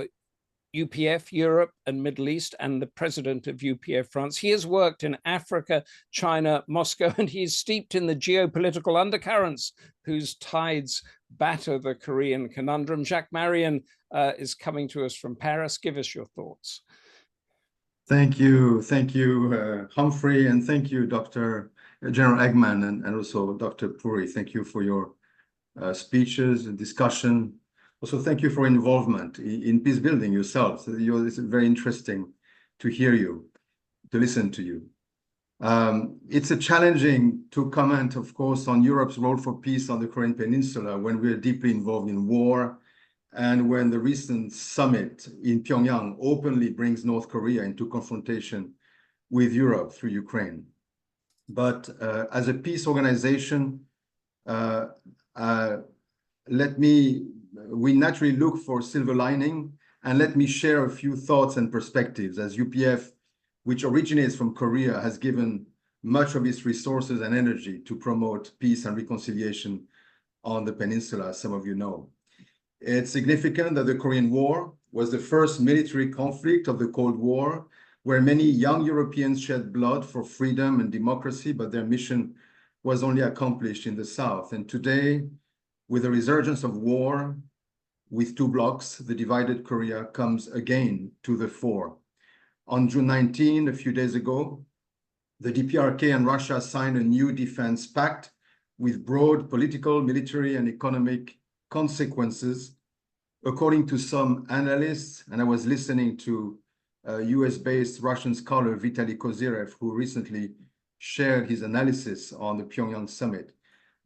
UPF Europe and Middle East and the president of UPF France. He has worked in Africa, China, Moscow, and he is steeped in the geopolitical undercurrents whose tides batter the Korean conundrum. Jacques Marian is coming to us from Paris. Give us your thoughts. Thank you, Humphrey, and thank you, Dr. General Engman, and also Dr. Puri. Thank you for your speeches and discussion. Also, thank you for involvement in peace building yourself. It's very interesting to hear you, to listen to you. It's a challenging to comment, of course, on Europe's role for peace on the Korean Peninsula when we're deeply involved in war, and when the recent summit in Pyongyang openly brings North Korea into confrontation with Europe through Ukraine. But as a peace organization, we naturally look for silver lining, and let me share a few thoughts and perspectives, as UPF, which originates from Korea, has given much of its resources and energy to promote peace and reconciliation on the peninsula, as some of you know. It's significant that the Korean War was the first military conflict of the Cold War, where many young Europeans shed blood for freedom and democracy, but their mission was only accomplished in the South. And today, with the resurgence of war with two blocs, the divided Korea comes again to the fore. On June 19, a few days ago, the DPRK and Russia signed a new defense pact with broad political, military, and economic consequences. According to some analysts, and I was listening to US-based Russian scholar Vitaly Kozyrev, who recently shared his analysis on the Pyongyang summit.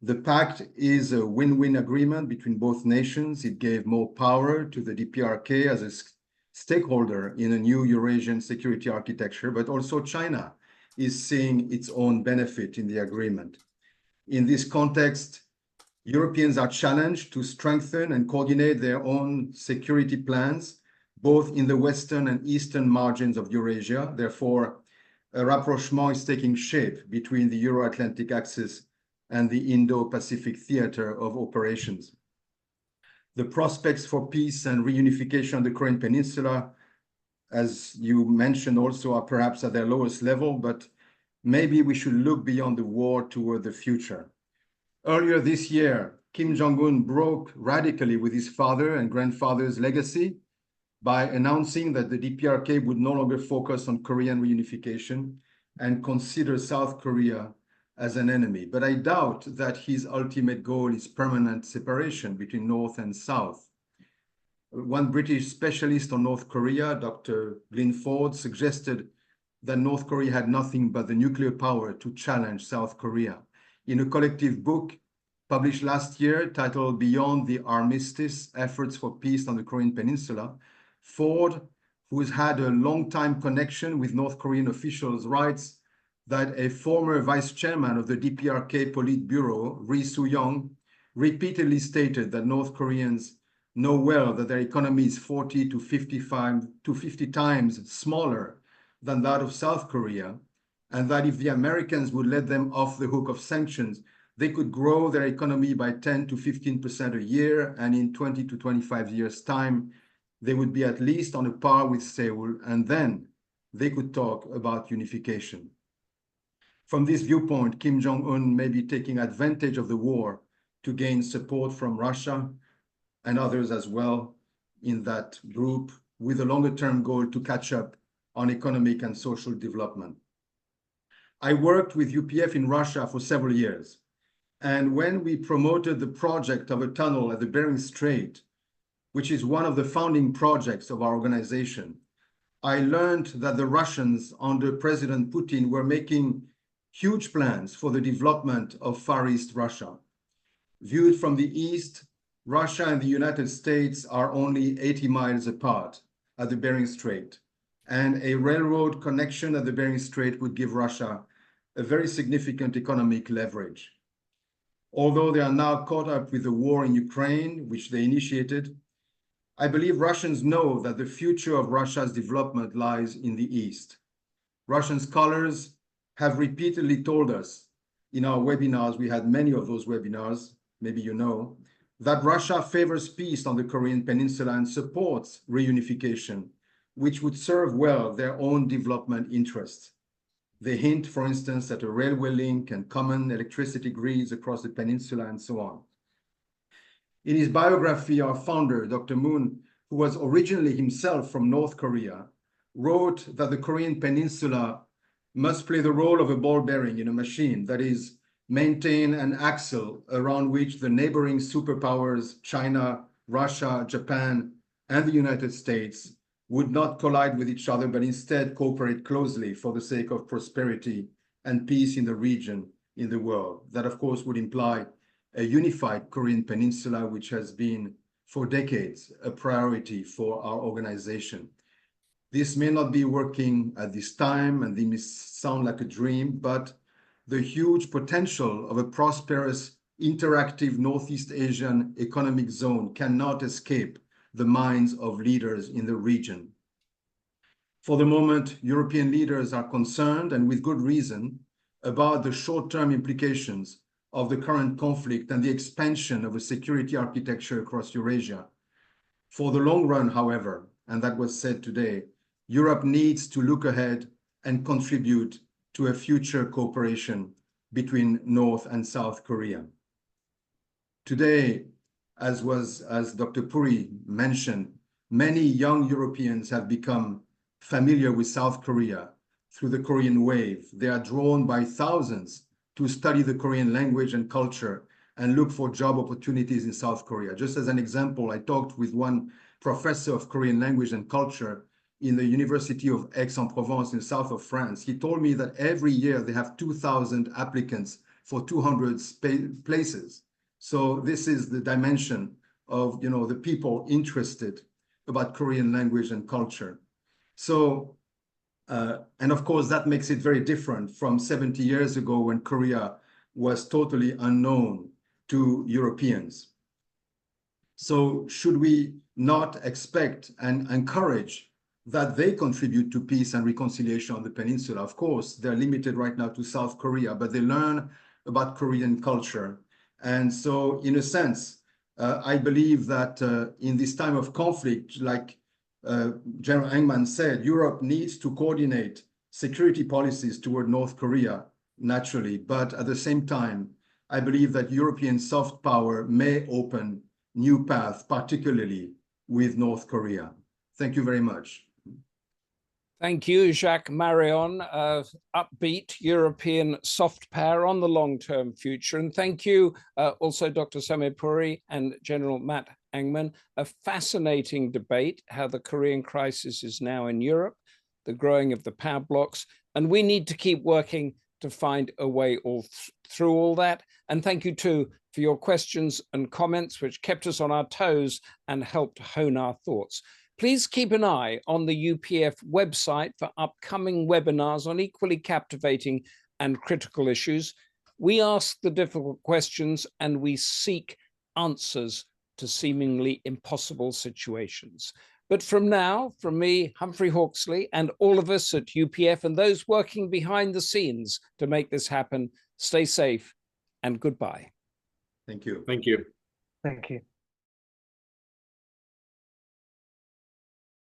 The pact is a win-win agreement between both nations. It gave more power to the DPRK as a stakeholder in a new Eurasian security architecture, but also China is seeing its own benefit in the agreement. In this context, Europeans are challenged to strengthen and coordinate their own security plans, both in the western and eastern margins of Eurasia. Therefore, a rapprochement is taking shape between the Euro-Atlantic axis and the Indo-Pacific theater of operations. The prospects for peace and reunification of the Korean Peninsula, as you mentioned also, are perhaps at their lowest level, but maybe we should look beyond the war toward the future. Earlier this year, Kim Jong-un broke radically with his father and grandfather's legacy by announcing that the DPRK would no longer focus on Korean reunification and consider South Korea as an enemy. But I doubt that his ultimate goal is permanent separation between North and South. One British specialist on North Korea, Dr. Glyn Ford, suggested that North Korea had nothing but the nuclear power to challenge South Korea. In a collective book published last year titled Beyond the Armistice, Efforts for Peace on the Korean Peninsula, Ford, who has had a long-time connection with North Korean officials, writes that a former vice chairman of the DPRK Politburo, Ri Soo-young, repeatedly stated that North Koreans know well that their economy is 40 to 50 times smaller than that of South Korea, and that if the Americans would let them off the hook of sanctions, they could grow their economy by 10 to 15% a year, and in 20 to 25 years' time, they would be at least on a par with Seoul, and then they could talk about unification. From this viewpoint, Kim Jong-un may be taking advantage of the war to gain support from Russia and others as well in that group, with a longer-term goal to catch up on economic and social development. I worked with UPF in Russia for several years, and when we promoted the project of a tunnel at the Bering Strait, which is one of the founding projects of our organization, I learned that the Russians under President Putin were making huge plans for the development of Far East Russia. Viewed from the east, Russia and the United States are only 80 miles apart at the Bering Strait, and a railroad connection at the Bering Strait would give Russia a very significant economic leverage. Although they are now caught up with the war in Ukraine, which they initiated, I believe Russians know that the future of Russia's development lies in the East. Russian scholars have repeatedly told us in our webinars, we had many of those webinars, maybe you know, that Russia favors peace on the Korean Peninsula and supports reunification, which would serve well their own development interests. They hint, for instance, at a railway link and common electricity grids across the peninsula and so on. In his biography, our founder, Dr. Moon, who was originally himself from North Korea, wrote that the Korean Peninsula must play the role of a ball bearing in a machine, that is, maintain an axle around which the neighboring superpowers, China, Russia, Japan, and the United States, would not collide with each other, but instead cooperate closely for the sake of prosperity and peace in the region, in the world. That, of course, would imply a unified Korean Peninsula, which has been for decades a priority for our organization. This may not be working at this time, and they may sound like a dream, but the huge potential of a prosperous, interactive Northeast Asian economic zone cannot escape the minds of leaders in the region. For the moment, European leaders are concerned, and with good reason, about the short-term implications of the current conflict and the expansion of a security architecture across Eurasia, For the long run, however, and that was said today, Europe needs to look ahead and contribute to a future cooperation between North and South Korea. Today, as Dr. Puri mentioned, many young Europeans have become familiar with South Korea through the Korean wave. They are drawn by thousands to study the Korean language and culture and look for job opportunities in South Korea. Just as an example, I talked with one professor of Korean language and culture in the University of Aix-en-Provence in the south of France. He told me that every year they have 2,000 applicants for 200 places. So this is the dimension of, the people interested about Korean language and culture. So, and of course, that makes it very different from 70 years ago when Korea was totally unknown to Europeans. So should we not expect and encourage that they contribute to peace and reconciliation on the peninsula? Of course, they're limited right now to South Korea, but they learn about Korean culture. And so in a sense, I believe that in this time of conflict, like General Engman said, Europe needs to coordinate security policies toward North Korea, naturally. But at the same time, I believe that European soft power may open new paths, particularly with North Korea. Thank you very much. Thank you, Jacques Marion, upbeat European soft power on the long-term future. And thank you also, Dr. Samir Puri and General Matt Engman. A fascinating debate, how the Korean crisis is now in Europe, the growing of the power blocks, and we need to keep working to find a way through all that. And thank you too for your questions and comments, which kept us on our toes and helped hone our thoughts. Please keep an eye on the UPF website for upcoming webinars on equally captivating and critical issues. We ask the difficult questions and we seek answers to seemingly impossible situations. But from now, from me, Humphrey Hawksley, and all of us at UPF and those working behind the scenes to make this happen, stay safe and goodbye. Thank you. Thank you. Thank you.